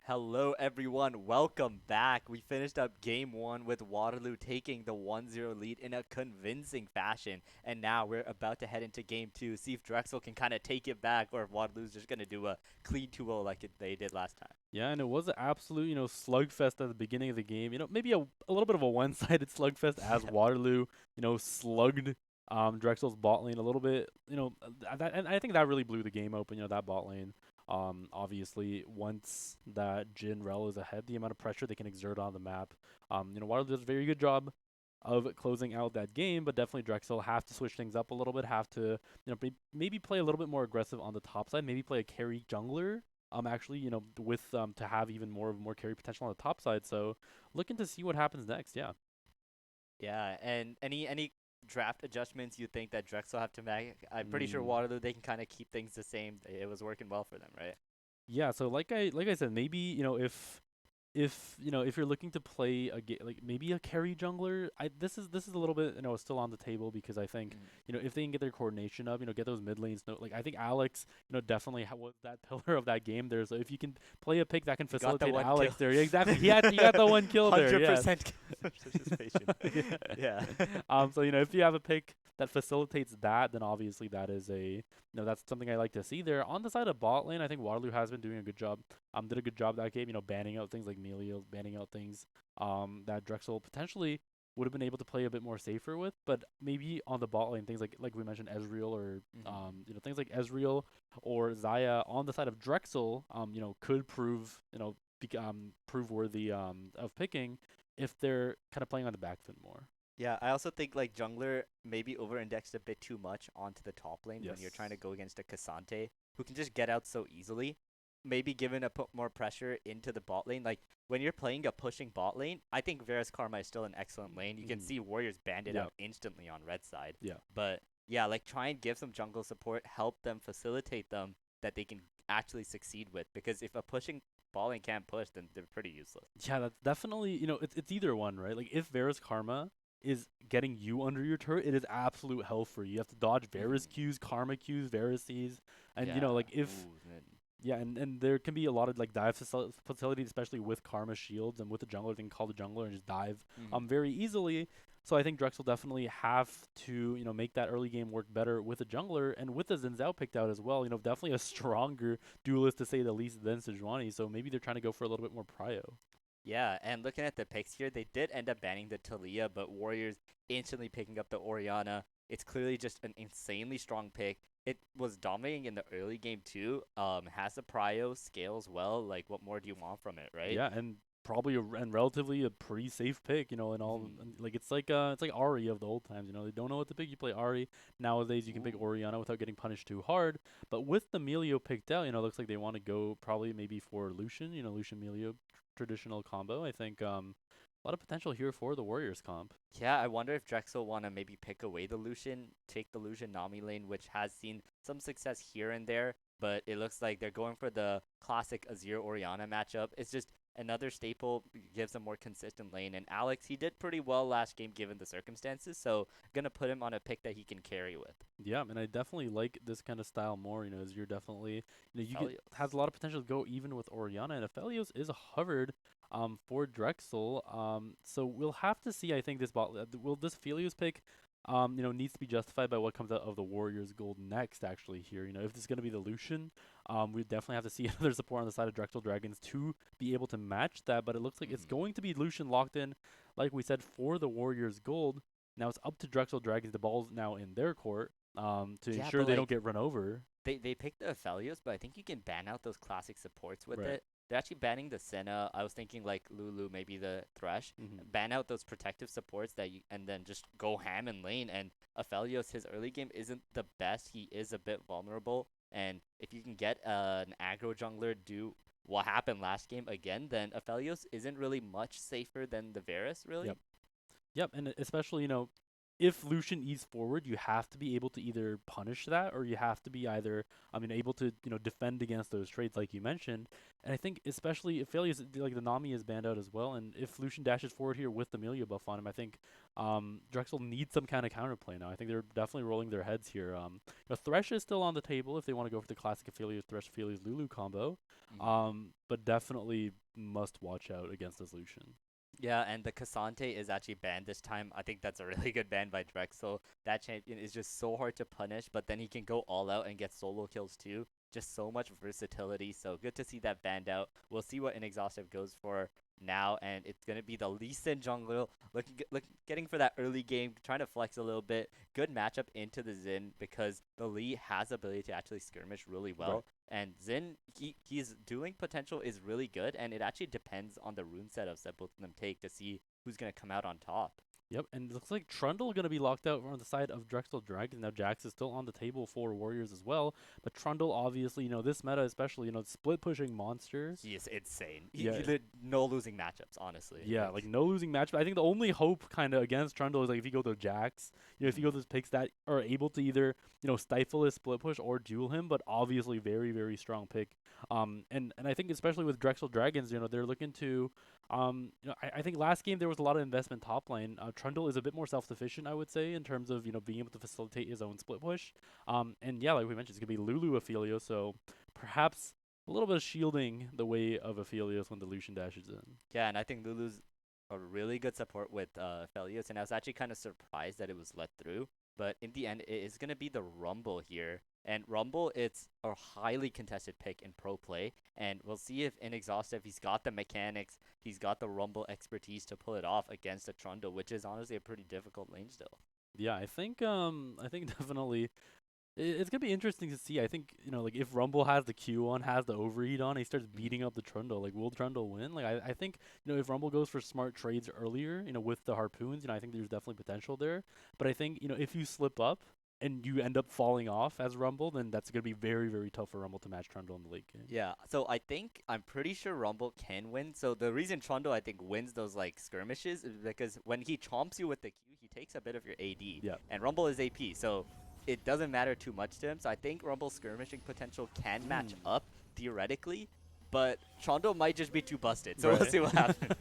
Hello, everyone. Welcome back. We finished up game one with Waterloo taking the 1-0 lead in a convincing fashion. And now we're about to head into game two, see if Drexel can kind of take it back or if Waterloo's just going to do a clean 2-0 like they did last time.
Yeah, and it was an absolute, slugfest at the beginning of the game. Maybe a little bit of a one-sided slugfest as Waterloo, slugged Drexel's bot lane a little bit. And I think that really blew the game open, that bot lane. Obviously, once that Jin Rel is ahead, the amount of pressure they can exert on the map. Waterloo does a very good job of closing out that game, but definitely Drexel have to switch things up a little bit, have to, maybe play a little bit more aggressive on the top side, maybe play a carry jungler actually, with to have even more carry potential on the top side. So looking to see what happens next. Yeah.
Yeah, and any draft adjustments you think that Drexel have to make? I'm pretty sure
Mm.
Waterloo they can kind of keep things the same. It was working well for them, right?
Yeah, so like I said, maybe, if you're looking to play like maybe a carry jungler, this is a little bit, still on the table because I think,
Mm.
if they can get their coordination up, get those mid lanes, like I think Alex, definitely was that pillar of that game. There's if you can play a pick that can
He got the
facilitate
one kill.
Alex there. Yeah, exactly. He got the one kill there. Yes.
100% participation. Yeah.
So if you have a pick that facilitates that, then obviously that is that's something I like to see there. On the side of bot lane, I think Waterloo has been doing a good job. Did a good job that game, banning out things like Melio, banning out things that Drexel potentially would have been able to play a bit more safer with, but maybe on the bot lane, things like we mentioned Ezreal or
Mhm.
things like Ezreal or Zaya on the side of Drexel, could prove prove worthy of picking if they're kind of playing on the back foot more.
Yeah, I also think like jungler maybe over-indexed a bit too much onto the top lane when you're trying to
Yes.
go against a Cassante who can just get out so easily. Maybe given a put more pressure into the bot lane. Like when you're playing a pushing bot lane, I think Varus Karma is still an excellent lane. You can
Mm-hmm.
see Warriors banded
Yeah.
out instantly on red side.
Yeah.
But yeah, like try and give some jungle support, help them facilitate them that they can actually succeed with. Because if a pushing bot lane can't push, then they're pretty useless.
Yeah, that's definitely, it's either one, right? Like if Varus Karma is getting you under your turret, it is absolute hell for you. You have to dodge Varus
Hmm.
Qs, Karma Qs, Varus, and
Yeah.
like if
Ooh, man.
yeah, and there can be a lot of like dive facilities, especially with Karma shields and with the jungler, they can call the jungler and just dive
Hmm.
very easily. So I think Drexel definitely have to, make that early game work better with a jungler and with the Xin Zhao picked out as well. Definitely a stronger duelist to say the least than Sejuani. So maybe they're trying to go for a little bit more prio.
Yeah, and looking at the picks here, they did end up banning the Talia, but Warriors instantly picking up the Orianna. It's clearly just an insanely strong pick. It was dominating in the early game too. Has the prio, scales well. Like, what more do you want from it, right?
Yeah, and probably and relatively a pretty safe pick, and all
Hmm.
and, like it's like Ari of the old times, they don't know what to pick, you play Ari. Nowadays you can pick
Ooh.
Orianna without getting punished too hard. But with the Melio picked out, looks like they want to go probably maybe for Lucian, Lucian Melio traditional combo. I think a lot of potential here for the Warriors comp.
Yeah, I wonder if Drexel want to maybe pick away the Lucian, take the Lucian Nami lane, which has seen some success here and there, but it looks like they're going for the classic Azir Orianna matchup. It's just another staple, gives a more consistent lane. And Alex, he did pretty well last game given the circumstances, so gonna put him on a pick that he can carry with.
Yeah, and I definitely like this kind of style more. As you're definitely, you get has a
Aphelios.
lot of potential to go even with Oriana, and Aphelios is hovered for Drexel. So we'll have to see. I think this will this Aphelios pick needs to be justified by what comes out of the Warriors gold next. Actually, here, if this is gonna be the Lucian, we definitely have to see another support on the side of Drexel Dragons to be able to match that. But it looks like it's
Hmm.
going to be Lucian locked in, like we said, for the Warriors gold. Now it's up to Drexel Dragons. The ball's now in their court to
Yeah,
ensure
but
they don't
like
get run over.
they picked the Aphelios, but I think you can ban out those classic supports with
Right.
it. They're actually banning the Senna. I was thinking like Lulu, maybe the Thresh.
Hmm.
Ban out those protective supports that you, and then just go ham in lane. And Aphelios, his early game isn't the best. He is a bit vulnerable. And if you can get an aggro jungler do what happened last game again, then Aphelios isn't really much safer than the Varus, really.
Yep. Yep. And especially, if Lucian eats forward, you have to be able to either punish that or you have to be either, able to, defend against those trades like you mentioned. And I think especially if Philius, like the Nami is banned out as well, and if Lucian dashes forward here with the Amelia buff on him, I think Drexel needs some kind of counterplay now. I think they're definitely rolling their heads here. Thresh is still on the table if they want to go for the classic Aphelios, Thresh, Aphelios, Lulu combo, but definitely must watch out against this Lucian.
Yeah, and the Cassante is actually banned this time. I think that's a really good ban by Drexel. That champion is just so hard to punish, but then he can go all out and get solo kills too. Just so much versatility. So good to see that banned out. We'll see what Inexhaustive goes for now, and it's gonna be the Lee Sin jungler getting for that early game, trying to flex a little bit. Good matchup into the Xin because the Lee has ability to actually skirmish really well.
Right.
And Xin, he's doing potential is really good, and it actually depends on the rune setups that both of them take to see who's gonna come out on top.
Yep, and it looks like Trundle going to be locked out on the side of Drexel Dragons. Now Jax is still on the table for Warriors as well, but Trundle obviously, this meta especially, split pushing monsters.
He is insane.
Yeah.
He did no losing matchups, honestly.
Yeah, like no losing match. But I think the only hope kind of against Trundle is like if you go to Jax, if you go to picks that are able to either, stifle his split push or duel him, but obviously very, very strong pick. And I think especially with Drexel Dragons, they're looking to, I think last game there was a lot of investment top lane. Trundle is a bit more self-sufficient, I would say, in terms of, being able to facilitate his own split push. And yeah, like we mentioned, it's going to be Lulu Aphelios, so perhaps a little bit of shielding the way of Aphelios when the Lucian dashes in.
Yeah, and I think Lulu's a really good support with Felios, and I was actually kind of surprised that it was let through. But in the end, it is going to be the Rumble here. And Rumble, it's a highly contested pick in pro play. And we'll see if Inexhaustive, he's got the mechanics, he's got the Rumble expertise to pull it off against a Trundle, which is honestly a pretty difficult lane still.
Yeah, I think definitely it's gonna be interesting to see. I think like if Rumble has the Q on, has the overheat on, he starts beating up the Trundle. Like, will Trundle win? Like, I think if Rumble goes for smart trades earlier, with the harpoons, I think there's definitely potential there. But I think if you slip up and you end up falling off as Rumble, then that's gonna be very, very tough for Rumble to match Trundle in the late game.
Yeah, so I'm pretty sure Rumble can win. So the reason Trundle I think wins those like skirmishes is because when he chomps you with the Q, he takes a bit of your AD.
Yeah.
And Rumble is AP, so it doesn't matter too much to him. So I think Rumble's skirmishing potential can match up theoretically, but Trundle might just be too busted. So we'll see what happens.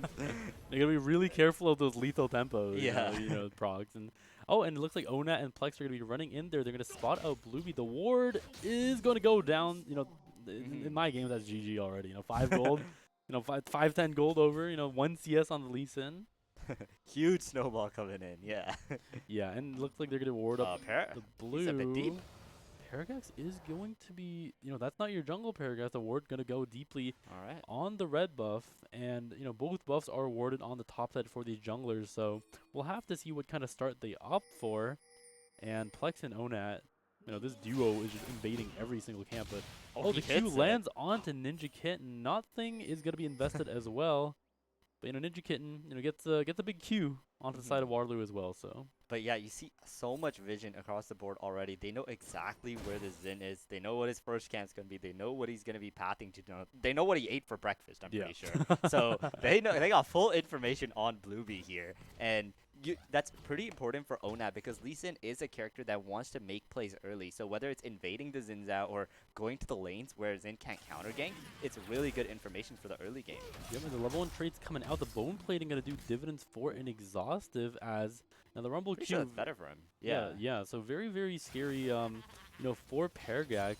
You're gonna be really careful of those lethal tempos.
Yeah.
Procs and it looks like Onat and Plex are gonna be running in there. They're gonna spot out Blueby. The ward is gonna go down. In my game that's GG already. 5 gold. 510 gold over. 1 CS on the Lee Sin.
Huge snowball coming in. Yeah.
Yeah, and it looks like they're gonna ward up the blue.
He's a bit deep.
Paragax is going to be, that's not your jungle Paragax. The ward going to go deeply on the red buff. And, both buffs are warded on the top side for these junglers. So we'll have to see what kind of start they opt for. And Plex and Onat, this duo is just invading every single camp. But, the Q lands onto Ninja Kitten. Nothing is going to be invested as well. But, Ninja Kitten, gets a big Q onto the side of Waterloo as well, so.
But yeah, you see so much vision across the board already. They know exactly where the Xin is. They know what his first camp's going to be. They know what he's going to be pathing to. They know what he ate for breakfast, I'm pretty sure. So they got full information on Blueby here. And that's pretty important for Onat because Lee Sin is a character that wants to make plays early. So whether it's invading the Zinzao or going to the lanes where Xin can't counter gank, it's really good information for the early game.
Yep, and the level 1 traits coming out. The bone plating going to do dividends for an exhaustive as now the Rumble Q.
Sure that's better for him.
Yeah. So very, very scary. For Paragax,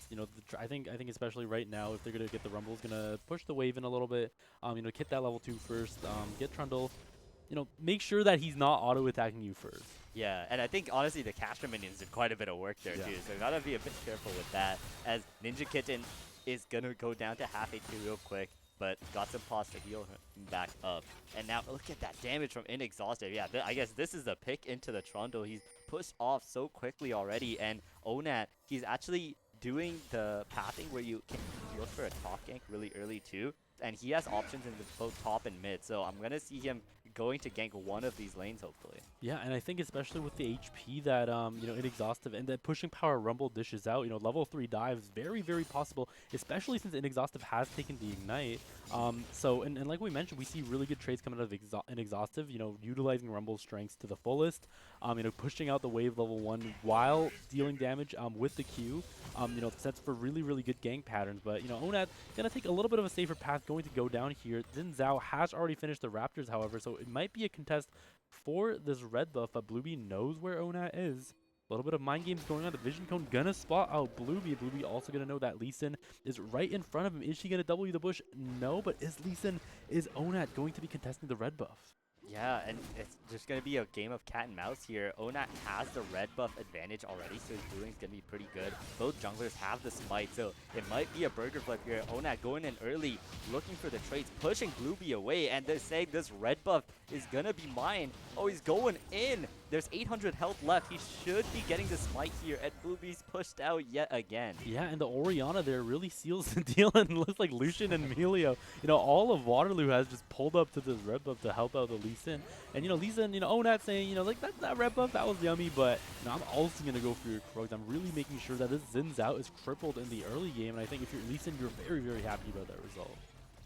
I think especially right now, if they're gonna get the Rumble's gonna push the wave in a little bit. Hit that level 2 first. Get Trundle. Make sure that he's not auto-attacking you first.
Yeah, and I think, honestly, the caster minions did quite a bit of work there, too. So you gotta be a bit careful with that, as Ninja Kitten is gonna go down to half HP real quick, but got some pause to heal him back up. And now, look at that damage from Inexhaustive. Yeah, I guess this is the pick into the Trundle. He's pushed off so quickly already, and Onat, he's actually doing the pathing where you can look for a top gank really early, too. And he has options in both top and mid, so I'm gonna see him going to gank one of these lanes, hopefully.
Yeah, and I think especially with the HP that Inexhaustive and that pushing power Rumble dishes out, level 3 dives very very possible, especially since Inexhaustive has taken the ignite. And like we mentioned, we see really good trades coming out of Inexhaustive, utilizing Rumble's strengths to the fullest, pushing out the wave level 1 while dealing damage with the Q. Sets for really really good gank patterns, but Onat gonna take a little bit of a safer path, going to go down here. Xin Zhao has already finished the Raptors, however, so it might be a contest for this red buff, but Blueby knows where Onat is. A little bit of mind games going on. The Vision Cone gonna spot out Blueby. Blueby also gonna know that Lee Sin is right in front of him. Is she gonna W the bush? No, but is Onat going to be contesting the red buff?
Yeah, and it's just going to be a game of cat and mouse here. Onat has the red buff advantage already, so his dueling's going to be pretty good. Both junglers have the smite, so it might be a burger flip here. Onat going in early, looking for the trades, pushing Blueby away, and they're saying this red buff is going to be mine. Oh, he's going in. There's 800 health left. He should be getting the smite here, and Blueby's pushed out yet again.
Yeah, and the Orianna there really seals the deal, and looks like Lucian and Melio, all of Waterloo has just pulled up to this red buff to help out the Lee Sin. And, Lee Sin, Onat saying, like, that red buff, that was yummy, but, I'm also going to go for your Krugs. I'm really making sure that this Xin Zhao is crippled in the early game, and I think if you're Lee Sin, you're very, very happy about that result.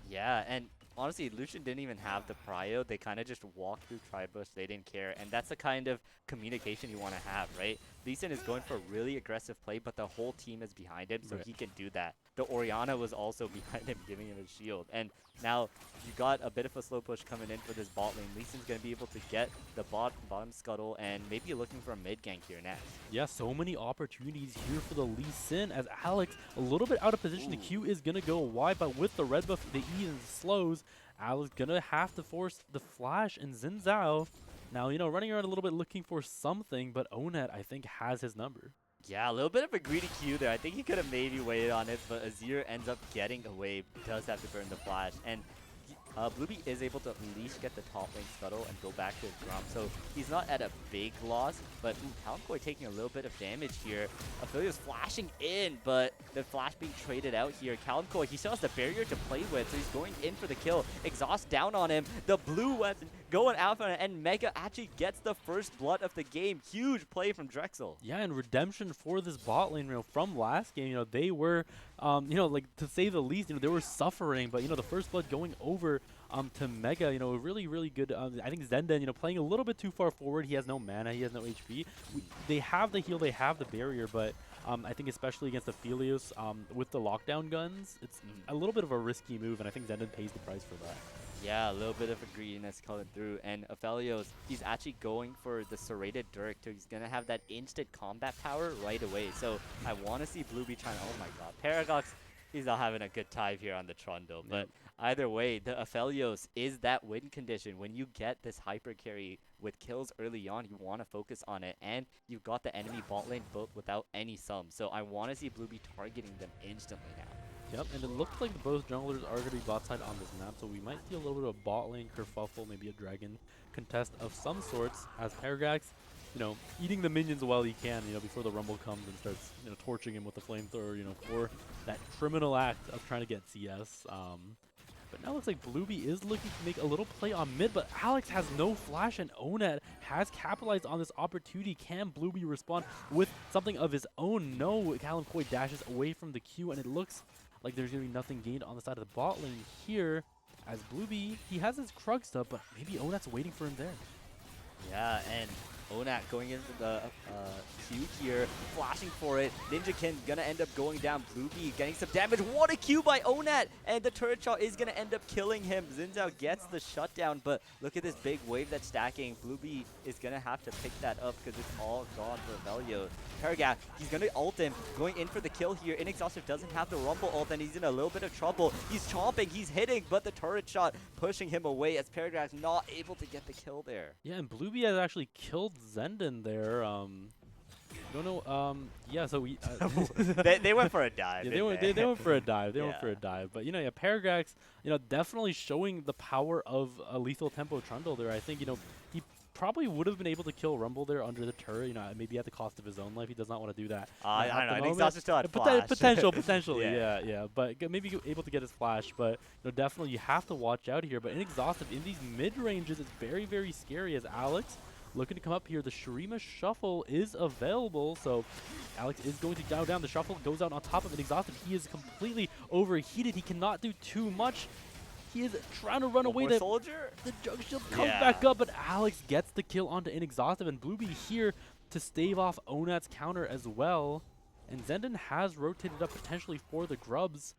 Yeah, and honestly, Lucian didn't even have the prio. They kind of just walked through Tribush. They didn't care. And that's the kind of communication you want to have, right? Lee Sin is going for a really aggressive play, but the whole team is behind him, so he can do that. The Orianna was also behind him, giving him a shield. And now you got a bit of a slow push coming in for this bot lane. Lee Sin's going to be able to get the bottom scuttle and maybe looking for a mid gank here next.
Yeah, so many opportunities here for the Lee Sin as Alex a little bit out of position. Ooh. The Q is going to go wide, but with the red buff, the E and slows, Alex going to have to force the flash, and Xin Zhao now, running around a little bit looking for something, but Onat, I think, has his number.
Yeah, a little bit of a greedy Q there. I think he could have maybe waited on it, but Azir ends up getting away, does have to burn the flash. And Blueby is able to at least get the top lane scuttle and go back to his drum, so he's not at a big loss, but Kalimkoi taking a little bit of damage here. Aphelios flashing in, but the flash being traded out here. Kalimkoi, he still has the barrier to play with, so he's going in for the kill. Exhaust down on him, the blue weapon going out on it, and Mega actually gets the first blood of the game. Huge play from DREXEL.
Yeah, and redemption for this bot lane, from last game, they were, like, to say the least, they were suffering, but, the first blood going over to Mega, really, really good. I think Zenden, playing a little bit too far forward. He has no mana, he has no HP. They have the heal, they have the barrier, but I think especially against Aphelios, with the lockdown guns, it's a little bit of a risky move, and I think Zenden pays the price for that.
Yeah, a little bit of a greediness coming through. And Aphelios, he's actually going for the serrated Dirk, so he's going to have that instant combat power right away. So I want to see Blueby trying to, oh my god, Paragox, he's not having a good time here on the Trundle. But either way, the Aphelios is that win condition. When you get this hyper carry with kills early on, you want to focus on it. And you've got the enemy bot lane built without any sum. So I want to see Blueby targeting them instantly now.
Yep, and it looks like both junglers are going to be bot side on this map, so we might see a little bit of bot lane kerfuffle, maybe a dragon contest of some sorts, as Paragrax, eating the minions while he can, before the rumble comes and starts, torching him with the flamethrower, for that criminal act of trying to get CS. But now it looks like Blueby is looking to make a little play on mid, but Alex has no flash, and Onat has capitalized on this opportunity. Can Blueby respond with something of his own? No, Kalimkoi dashes away from the Q, and it looks like there's going to be nothing gained on the side of the bot lane here, as Blueby, he has his Krug stuff, but maybe Onat's waiting for him there.
Yeah, and Onat going into the Q here, flashing for it. Ninjakin gonna end up going down. Blueby getting some damage. What a Q by Onat! And the turret shot is gonna end up killing him. Xin Zhao gets the shutdown, but look at this big wave that's stacking. Blueby is gonna have to pick that up because it's all gone for Velio. Paragat, he's gonna ult him, going in for the kill here. Inexhaustive doesn't have the Rumble ult, and he's in a little bit of trouble. He's chomping, he's hitting, but the turret shot pushing him away as Paragat's not able to get the kill there.
Yeah, and Blueby has actually killed Zenden there. Don't know. Yeah, so we
they went for a dive.
Yeah, they went for a dive. They went for a dive. But Paragrax, definitely showing the power of a lethal tempo Trundle there. I think he probably would have been able to kill Rumble there under the turret. Maybe at the cost of his own life. He does not want to do that.
I don't know. Exhausted still had flash.
Potentially, yeah. But maybe able to get his flash. But definitely you have to watch out here. But Inexhaustive in these mid ranges is very, very scary as Alex looking to come up here. The Shurima Shuffle is available, so Alex is going to go down. The Shuffle goes out on top of it. Exhausted. He is completely overheated. He cannot do too much. He is trying to run away. The
Soldier.
The Jug Shield comes back up, but Alex gets the kill onto Inexhaustive, and Bluebeam here to stave off Onat's counter as well. And Zenden has rotated up potentially for the Grubs,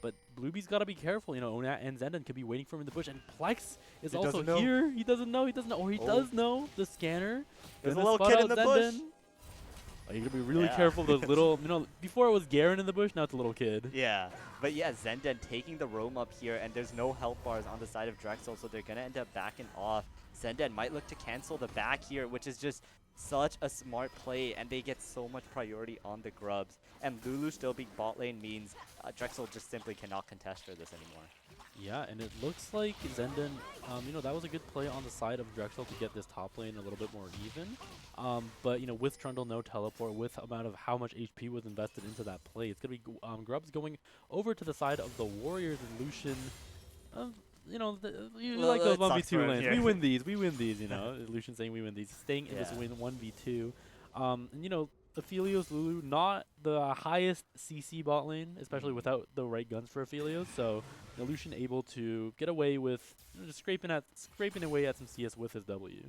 but Bluebeam's got to be careful. You know, Onat and Zenden could be waiting for him in the bush, and Plex is also here. He doesn't know. He doesn't know. Or he does know. The scanner.
There's a little kid in the bush.
Oh, you gotta be really careful of those little, you know, before it was Garen in the bush, now it's a little kid.
Yeah, but yeah, Zenden taking the roam up here, and there's no health bars on the side of Drexel, so they're gonna end up backing off. Zenden might look to cancel the back here, which is just such a smart play, and they get so much priority on the Grubs. And Lulu still being bot lane means Drexel just simply cannot contest for this anymore.
Yeah, and it looks like Zenden, you know, that was a good play on the side of Drexel to get this top lane a little bit more even. But, you know, with Trundle, no teleport, with amount of how much HP was invested into that play, it's going to be Grubs going over to the side of the Warriors, and Lucian, you know, you like those 1v2 lanes. We win these, you know. Lucian saying we win these, staying in this win 1v2. And, you know, Aphelios, Lulu, not the highest CC bot lane, especially without the right guns for Aphelios. So, you know, Lucian able to get away with, you know, just scraping away at some CS with his W.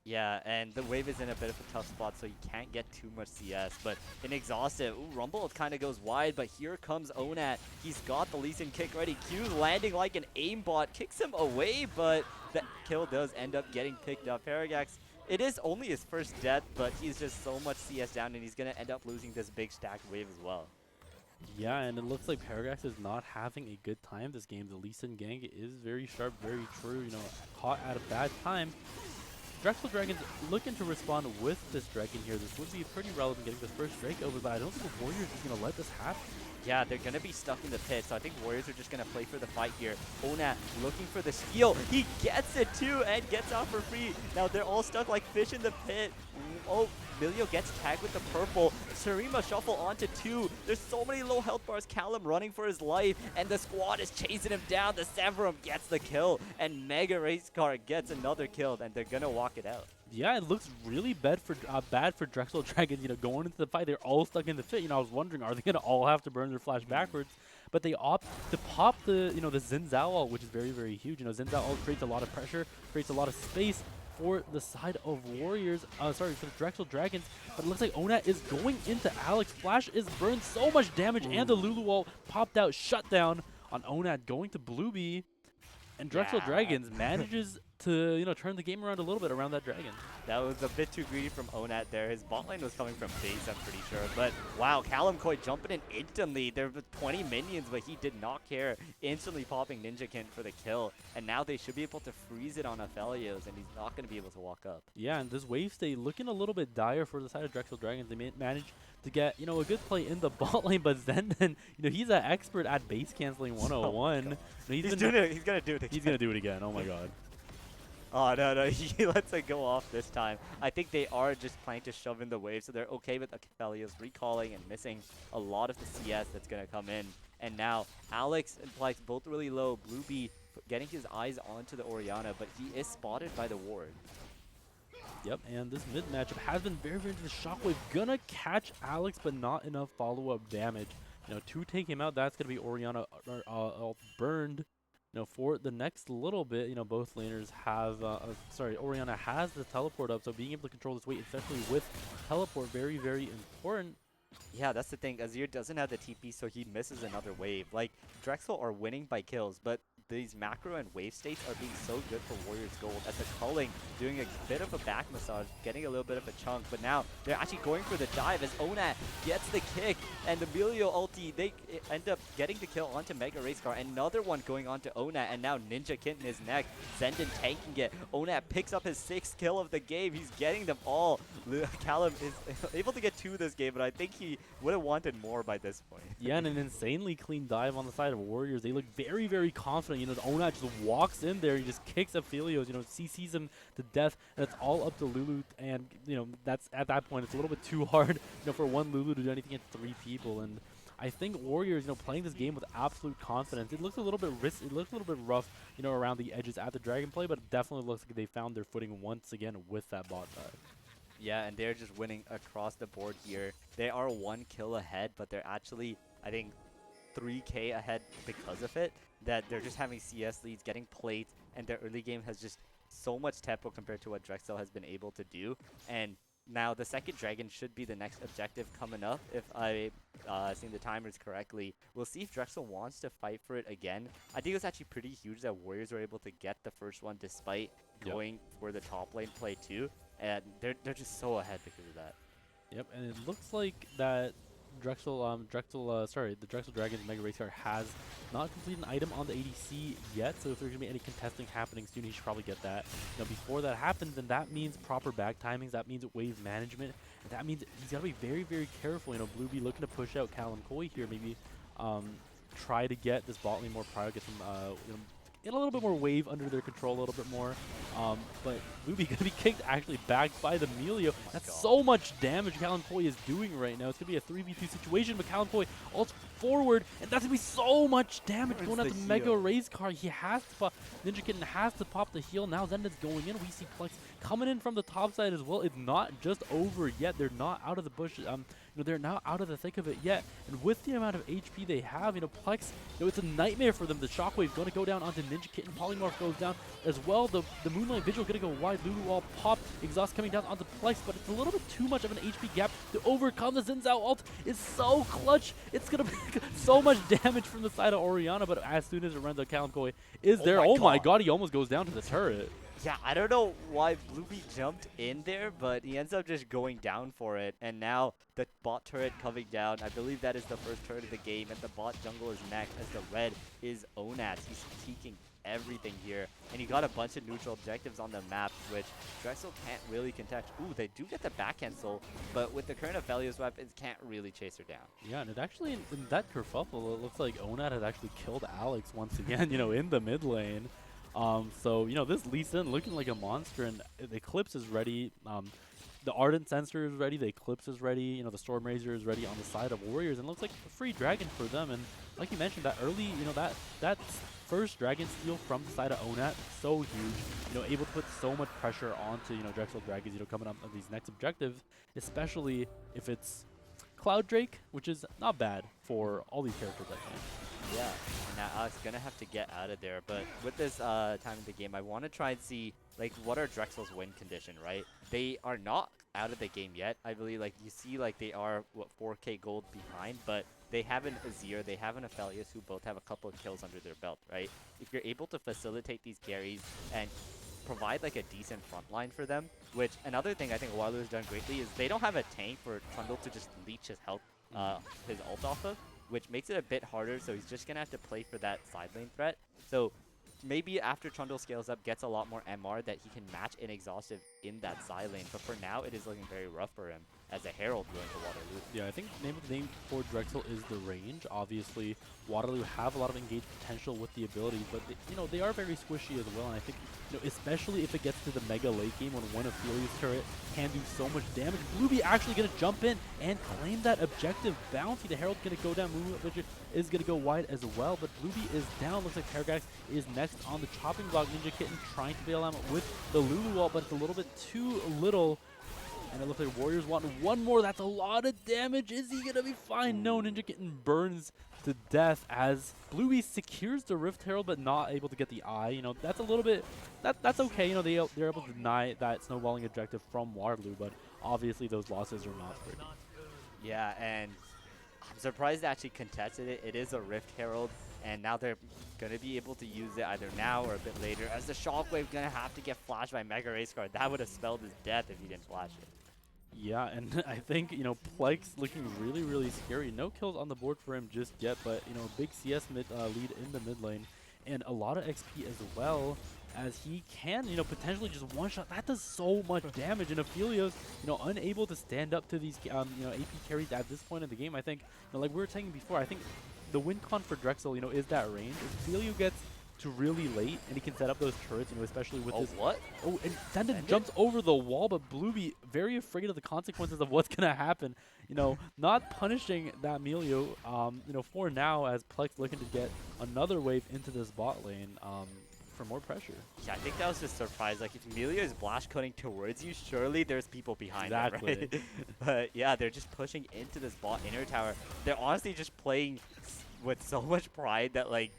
Yeah, and the wave is in a bit of a tough spot, so you can't get too much CS. But Inexhaustive, Rumble kind of goes wide, but here comes Onat. He's got the Lee Sin kick ready. Q's landing like an aimbot, kicks him away, but the kill does end up getting picked up. Paragax, it is only his first death, but he's just so much CS down, and he's going to end up losing this big stacked wave as well.
Yeah, and it looks like Paragax is not having a good time this game. The Lee Sin gang is very sharp, very true, you know, caught at a bad time. Drexel Dragons looking to respond with this Dragon here. This would be pretty relevant getting this first Drake over, but I don't think the Warriors is going to let this happen.
Yeah, they're going to be stuck in the pit, so I think Warriors are just going to play for the fight here. Onat looking for the steal. He gets it too and gets out for free. Now they're all stuck like fish in the pit. Oh, Milio gets tagged with the purple. Shurima Shuffle onto 2. There's so many low health bars. Callum running for his life, and the squad is chasing him down. The Severum gets the kill, and Mega Race Car gets another kill, and they're going to walk it out.
Yeah, it looks really bad for Drexel Dragons, you know, going into the fight. They're all stuck in the pit. You know, I was wondering, are they going to all have to burn their flash backwards? But they opt to pop the, you know, the Xin Zhao ult, which is very, very huge. You know, Xin Zhao ult creates a lot of pressure, creates a lot of space for the side of Warriors, sorry, for the Drexel Dragons. But it looks like Onat is going into Alex. Flash is burned so much damage, and the Lulu ult popped out, shut down on Onat, going to Bluebeam. And Drexel Dragons manages to, you know, turn the game around a little bit around that dragon.
That was a bit too greedy from Onat there. His bot lane was coming from base, I'm pretty sure. But wow, Callum Coy jumping in instantly. There were 20 minions, but he did not care. Instantly popping Ninjakin for the kill. And now they should be able to freeze it on Aphelios, and he's not going to be able to walk up.
Yeah, and this wave stay looking a little bit dire for the side of Drexel Dragons. They managed to get, you know, a good play in the bot lane, but Zenden, you know, he's an expert at base canceling 101.
He's going to do it again.
He's going to do it again. Oh my god.
Oh, no, he lets it go off this time. I think they are just planning to shove in the wave, so they're okay with Aphelios recalling and missing a lot of the CS that's going to come in. And now, Alex and Plex both really low. Bluebeam getting his eyes onto the Orianna, but he is spotted by the ward.
Yep, and this mid matchup has been very, very into the Shockwave. Gonna catch Alex, but not enough follow-up damage. You know, to take him out, that's gonna be Orianna burned. You know, for the next little bit, you know, both laners have, Orianna has the teleport up, so being able to control this weight, especially with teleport, very, very important.
Yeah, that's the thing. Azir doesn't have the TP, so he misses another wave. Like, Drexel are winning by kills, but these macro and wave states are being so good for Warriors Gold at the culling, doing a bit of a back massage, getting a little bit of a chunk, but now they're actually going for the dive as Onat gets the kick, and the Milio ulti, they end up getting the kill onto Mega Race Car, another one going onto Onat, and now Ninja Kitten is next, Zenden tanking it, Onat picks up his 6th kill of the game, he's getting them all. Callum is able to get 2 this game, but I think he would have wanted more by this point.
Yeah, and an insanely clean dive on the side of Warriors. They look very, very confident. You know, Onat just walks in there, he just kicks Aphelios, you know, CCs him to death, and it's all up to Lulu, and, you know, that's, at that point, it's a little bit too hard, you know, for one Lulu to do anything against 3 people, and I think Warriors, playing this game with absolute confidence. It looks a little bit it looks a little bit rough, around the edges at the Dragon play, but it definitely looks like they found their footing once again with that bot dive.
Yeah, and they're just winning across the board here. They are 1 kill ahead, but they're actually, I think, 3K ahead because of it. That they're just having CS leads, getting plates, and their early game has just so much tempo compared to what DREXEL has been able to do. And now the second dragon should be the next objective coming up, if I seen the timers correctly. We'll see if DREXEL wants to fight for it again. I think it's actually pretty huge that Warriors were able to get the first one despite going for the top lane play too. And they're just so ahead because of that.
Yep, and it looks like that the DREXEL Dragons Mega Race Car has not completed an item on the ADC yet, so if there's going to be any contesting happening soon, he should probably get that. Now, before that happens, then that means proper back timings, that means wave management, and that means he's got to be very, very careful. Blueby looking to push out Cal and Koi here, maybe try to get this bot lane more prior, get some, get a little bit more wave under their control a little bit more. But Blueby going to be kicked actually back by the Melio. That's so much damage Callan Koi is doing right now. It's going to be a 3v2 situation, but Callan Koi ults forward, and that's going to be so much damage going at the Mega Raise Car. He has to pop, Ninja Kitten has to pop the heal. Now Zenda's going in. We see Plex coming in from the top side as well. It's not just over yet. They're not out of the bush. They're now out of the thick of it yet. And with the amount of HP they have, Plex, it's a nightmare for them. The Shockwave going to go down onto Ninja Kitten. Polymorph goes down as well. The Moonlight Vigil going to go wide. Lulu Wall pop. Exhaust coming down onto Plex, but it's a little bit too much of an HP gap to overcome. The Xin Zhao ult is so clutch. It's going to be so much damage from the side of Orianna, but as soon as it runs out, Callum Koi is there. Oh my god, he almost goes down to the turret.
Yeah, I don't know why Blueby jumped in there, but he ends up just going down for it. And now the bot turret coming down. I believe that is the first turret of the game, and the bot jungle is next as the red is Onats. He's taking everything here, and he got a bunch of neutral objectives on the map, which DREXEL can't really contest. Ooh, they do get the backhand soul, but with the current Aphelios weapons, can't really chase her down.
Yeah, and it actually, in that kerfuffle, it looks like Onat had actually killed Alex once again, in the mid lane. So, this Lee Sin looking like a monster, and the Eclipse is ready. The Ardent Sensor is ready, the Eclipse is ready, the Storm Razor is ready on the side of Warriors, and it looks like a free dragon for them. And like you mentioned, that early, that first dragon steal from the side of Onat, so huge, able to put so much pressure onto, DREXEL Dragons, coming up on these next objectives, especially if it's Cloud Drake, which is not bad for all these characters, I think.
Yeah, and now Alex is going to have to get out of there, but with this time of the game, I want to try and see, what are DREXEL's win condition, right? They are not out of the game yet. I believe, you see, they are, 4K gold behind, but they have an Azir, they have an Aphelios who both have a couple of kills under their belt, right? If you're able to facilitate these carries and provide, a decent front line for them, which another thing I think Walu has done greatly is they don't have a tank for Trundle to just leech his health, his ult off of, which makes it a bit harder, so he's just going to have to play for that side lane threat. So maybe after Trundle scales up, gets a lot more MR, that he can match an exhaustive in that side lane. But for now, it is looking very rough for him as a Herald going to Waterloo.
Yeah, I think name of the name for DREXEL is the range. Obviously, Waterloo have a lot of engaged potential with the ability, but they are very squishy as well. And I think, especially if it gets to the mega late game when one Aphelios turret can do so much damage. Blueby actually going to jump in and claim that objective bounty. The Herald's going to go down. Movement Vigil is going to go wide as well, but Blueby is down. Looks like Terragax is next on the chopping block. Ninja Kitten trying to bail him with the Lulu wall, but it's a little bit too little. And it looks like Warriors want one more. That's a lot of damage. Is he going to be fine? No, Ninja Kitten burns to death as Blueby secures the Rift Herald, but not able to get the eye. That's a little bit, that's okay. They're able to deny that snowballing objective from Waterloo, but obviously those losses are not pretty.
Yeah, and I'm surprised they actually contested it. It is a Rift Herald, and now they're going to be able to use it either now or a bit later, as the Shockwave going to have to get flashed by Mega Race Card. That would have spelled his death if he didn't flash it.
Yeah, and I think, Plex looking really, really scary. No kills on the board for him just yet, but, big CS lead in the mid lane, and a lot of XP as well, as he can, potentially just one-shot. That does so much damage, and Aphelios, unable to stand up to these, AP carries at this point in the game. I think, like we were saying before, I think the win con for DREXEL, is that range. If Aphelios gets to really late, and he can set up those turrets, you know, especially with
Oh,
this.
what?
Oh, and Senden
Senden?
jumps over the wall, but Blueby very afraid of the consequences of what's gonna happen. You know, not punishing that Melio. You know, for now, as Plex looking to get another wave into this bot lane. For more pressure.
Yeah, I think that was just a surprise. Like, if Emilio is blast cutting towards you, surely there's people behind him, right? But yeah, they're just pushing into this bot inner tower. They're honestly just playing with so much pride that, like,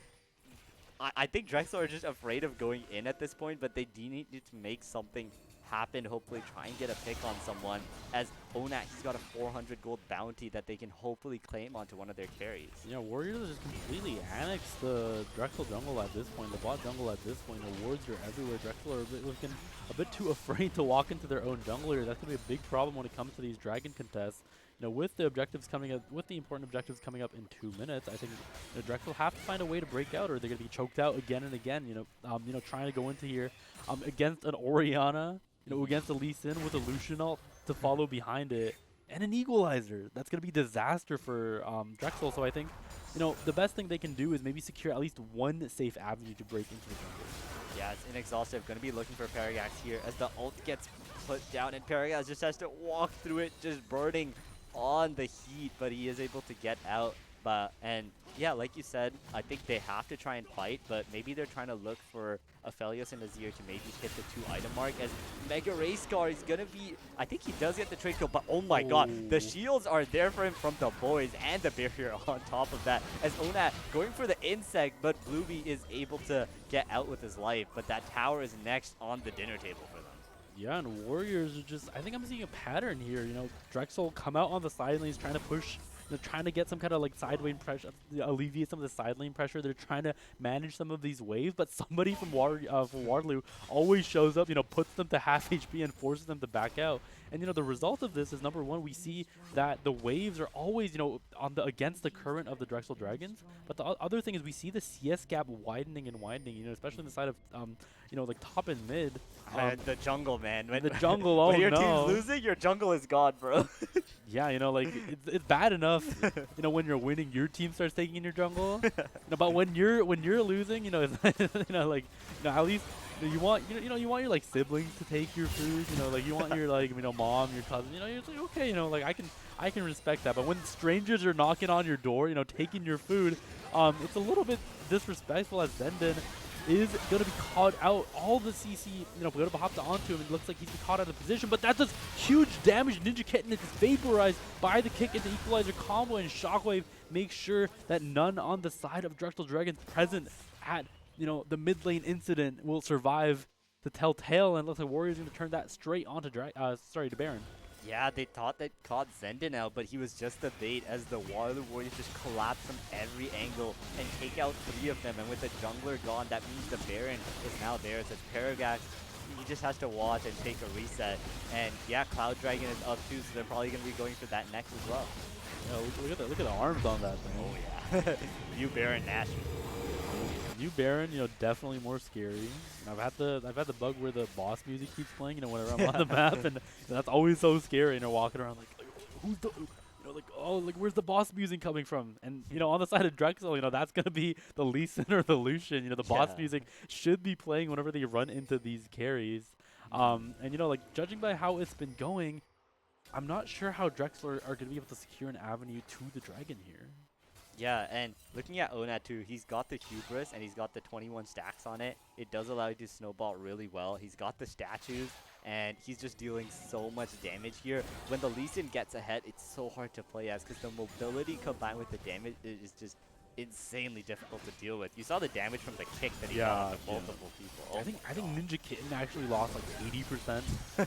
I think DREXEL are just afraid of going in at this point, but they do need to make something happen, hopefully try and get a pick on someone. As Onat, he's got a 400 gold bounty that they can hopefully claim onto one of their carries.
Yeah, Warriors just completely annexed the Drexel jungle at this point, the bot jungle at this point. The wards are everywhere. Drexel are looking a bit too afraid to walk into their own jungle here. That's going to be a big problem when it comes to these dragon contests. You know, with the objectives coming up, with the important objectives coming up in 2 minutes, I think Drexel have to find a way to break out, or they're going to be choked out again and again. You know, trying to go into here against an Orianna, you know, against a Lee Sin with a Lucian ult to follow behind it, and an Equalizer. That's going to be disaster for Drexel. So I think, you know, the best thing they can do is maybe secure at least one safe avenue to break into the jungle.
Yeah, it's inexhaustive. Going to be looking for Paragax here as the ult gets put down, and Paragax just has to walk through it, just burning on the heat, but he is able to get out. And yeah, like you said, I think they have to try and fight, but maybe they're trying to look for Aphelios and Azir to maybe hit the 2-item mark, as Mega Ray Scar is going to be, I think he does get the trade kill, but oh my god, the shields are there for him from the boys and the barrier on top of that, as Onat going for the insect, but Blueby is able to get out with his life, but that tower is next on the dinner table for them.
Yeah, and Warriors are just, I think I'm seeing a pattern here. You know, Drexel come out on the side lanes trying to push, you know, trying to get some kind of like side lane pressure, alleviate some of the side lane pressure. They're trying to manage some of these waves, but somebody from Waterloo always shows up, you know, puts them to half HP and forces them to back out. And, you know, the result of this is, number one, we see that the waves are always, you know, against the current of the Drexel Dragons. But the other thing is we see the CS gap widening and widening, you know, especially on the side of, you know, like top and mid.
The jungle, man. When,
the jungle, oh
when your
no.
team's losing, your jungle is gone, bro.
Yeah, you know, like, it's bad enough, you know, when you're winning, your team starts taking in your jungle. You know, but when you're losing, you know, it's, you know, like, you know, at least you want you want your like siblings to take your food. You know, like you want your like, you know, mom, your cousin. You know, you're like, okay, you know, like I can respect that. But when strangers are knocking on your door, you know, taking your food, it's a little bit disrespectful, as Zenden is going to be caught out. All the CC, you know, going to hop onto him. It looks like he's been caught out of position, but that does huge damage. Ninja Kitten is vaporized by the kick into Equalizer combo, and Shockwave makes sure that none on the side of Drexel Dragons present at, you know, the mid lane incident will survive the telltale, and looks like Warriors going to turn that straight onto to Baron.
Yeah, they thought they caught Zenden out, but he was just the bait, as the Warriors just collapse from every angle and take out 3 of them. And with the jungler gone, that means the Baron is now theirs, as Paragax, he just has to watch and take a reset. And yeah, Cloud Dragon is up too, so they're probably going to be going for that next as well.
Yeah, look at the arms on that thing.
Oh yeah. New Baron Nash.
New Baron, you know, definitely more scary. I've had the bug where the boss music keeps playing, you know, whenever I'm on the map, and that's always so scary. You know, walking around like who's the, you know, like, oh, like where's the boss music coming from? And you know, on the side of Drexel, you know, that's gonna be the Lee Sin or the Lucian. You know, the boss music should be playing whenever they run into these carries. And you know, like judging by how it's been going, I'm not sure how Drexel are gonna be able to secure an avenue to the dragon here.
Yeah, and looking at Onat too, he's got the hubris and he's got the 21 stacks on it. It does allow you to snowball really well. He's got the statues, and he's just dealing so much damage here. When the Lee Sin gets ahead, it's so hard to play as, because the mobility combined with the damage is just insanely difficult to deal with. You saw the damage from the kick that he got onto multiple people. Oh,
I think Ninja Kitten actually lost like 80%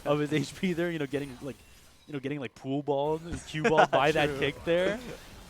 of his HP there. You know, getting like pool balled, cue balled by that kick there.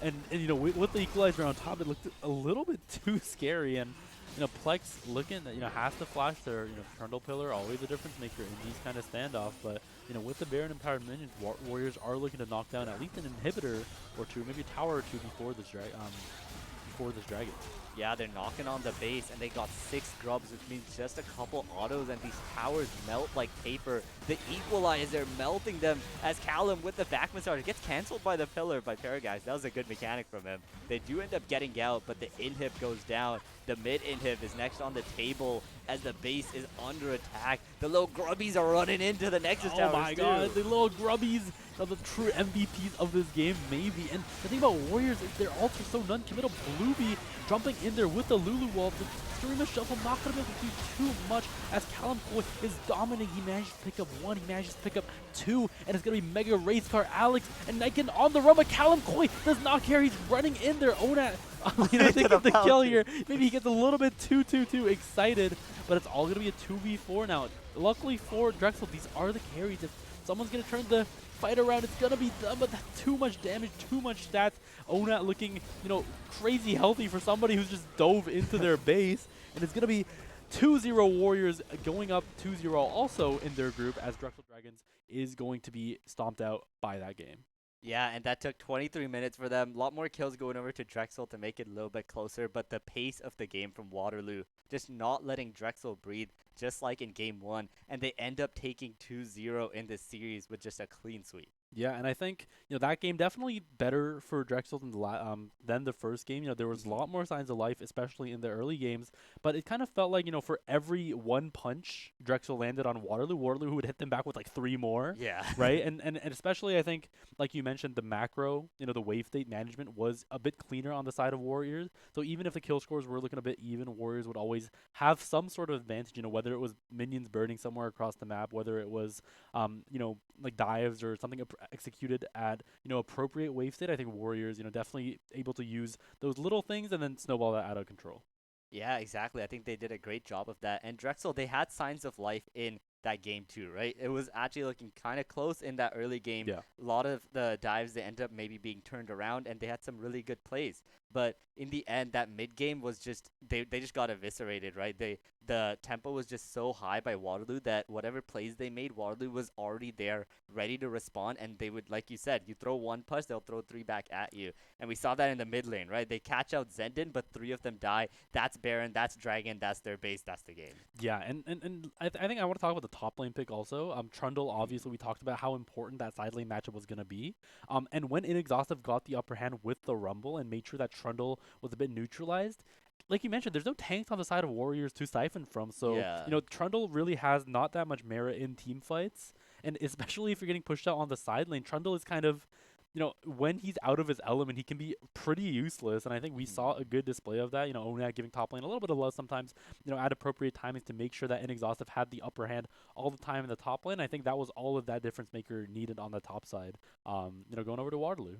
And you know, with the Equalizer on top, it looked a little bit too scary. And you know, Plex looking, you know, has to flash their, you know, Trundle Pillar, always a difference maker in these kind of standoff. But you know, with the Baron empowered minions, Warriors are looking to knock down at least an inhibitor or two, maybe a tower or two before this dragon.
Yeah, they're knocking on the base, and they got 6 grubs, which means just a couple autos, and these towers melt like paper. The equalizer melting them as Callum with the back massage gets cancelled by the pillar by Paragax. That was a good mechanic from him. They do end up getting out, but the inhib goes down. The mid inhib is next on the table as the base is under attack. The little grubbies are running into the Nexus
Oh
towers
my
too.
god, the little grubbies are the true MVPs of this game, maybe. And the thing about Warriors is their ults are so non-committal. Blueby jumping in there with the Lulu wall. The Streamer Shuffle not going to be able to do too much as Callum Coy is dominating. He manages to pick up 1, he manages to pick up 2, and it's going to be Mega Race Car, Alex, and Niken on the run, but Callum Coy does not care. He's running in there. Onat, they get the kill here. Maybe he gets a little bit too excited, but it's all going to be a 2v4 now. Luckily for Drexel, these are the carries. If someone's going to turn the fight around, it's going to be them, but that's too much damage, too much stats. Onat looking, crazy healthy for somebody who's just dove into their base, and it's going to be 2-0 Warriors going up 2-0 also in their group as Drexel Dragons is going to be stomped out by that game.
Yeah, and that took 23 minutes for them. A lot more kills going over to Drexel to make it a little bit closer, but the pace of the game from Waterloo just not letting Drexel breathe, just like in Game 1, and they end up taking 2-0 in this series with just a clean sweep.
Yeah, and I think that game definitely better for Drexel than the first game. There was a lot more signs of life, especially in the early games. But it kind of felt like for every one punch Drexel landed on Waterloo, who would hit them back with like 3 more.
Yeah.
Right, and especially I think like you mentioned the macro, the wave state management was a bit cleaner on the side of Warriors. So even if the kill scores were looking a bit even, Warriors would always have some sort of advantage. Whether it was minions burning somewhere across the map, whether it was like dives or something executed at appropriate wave state. I think Warriors definitely able to use those little things and then snowball that out of control.
Yeah, exactly. I think they did a great job of that. And Drexel, they had signs of life in that game too, right? It was actually looking kind of close in that early game.
Yeah.
A lot of the dives, they ended up maybe being turned around, and they had some really good plays. But in the end, that mid game was just they just got eviscerated, right? The tempo was just so high by Waterloo that whatever plays they made, Waterloo was already there, ready to respond, and they would, like you said, you throw 1 push, they'll throw 3 back at you. And we saw that in the mid lane, right? They catch out Zendin, but 3 of them die. That's Baron, that's Dragon, that's their base, that's the game.
Yeah, and I think I want to talk about the top lane pick also. Trundle, obviously, we talked about how important that side lane matchup was going to be. And when Inexhaustive got the upper hand with the Rumble and made sure that Trundle was a bit neutralized, like you mentioned, there's no tanks on the side of Warriors to siphon from. So,
Yeah.
Trundle really has not that much merit in team fights. And especially if you're getting pushed out on the side lane, Trundle is kind of, when he's out of his element, he can be pretty useless. And I think we saw a good display of that. Onat giving top lane a little bit of love sometimes, at appropriate timings to make sure that Inexhaustive had the upper hand all the time in the top lane. I think that was all of that difference maker needed on the top side, going over to Waterloo.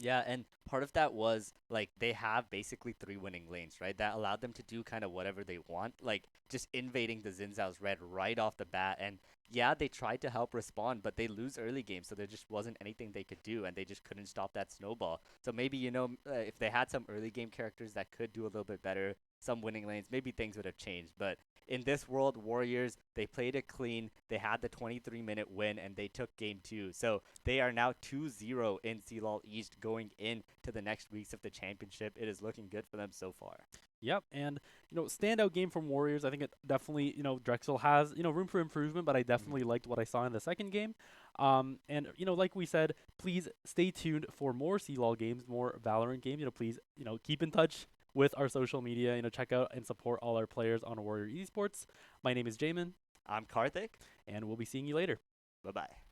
Yeah, and part of that was like they have basically 3 winning lanes, right? That allowed them to do kind of whatever they want, like just invading the Xin Zhao's red right off the bat. And yeah, they tried to help respond, but they lose early games, so there just wasn't anything they could do, and they just couldn't stop that snowball. So maybe if they had some early game characters that could do a little bit better, some winning lanes, maybe things would have changed. But in this world, Warriors, they played it clean. They had the 23-minute win, and they took game 2. So they are now 2-0 in CLOL East going into the next weeks of the championship. It is looking good for them so far.
Yep, and standout game from Warriors. I think it definitely Drexel has room for improvement, but I definitely liked what I saw in the second game. And like we said, please stay tuned for more CLOL games, more Valorant games. Please keep in touch with our social media. Check out and support all our players on Warrior Esports. My name is Jamin.
I'm Karthik.
And we'll be seeing you later.
Bye-bye.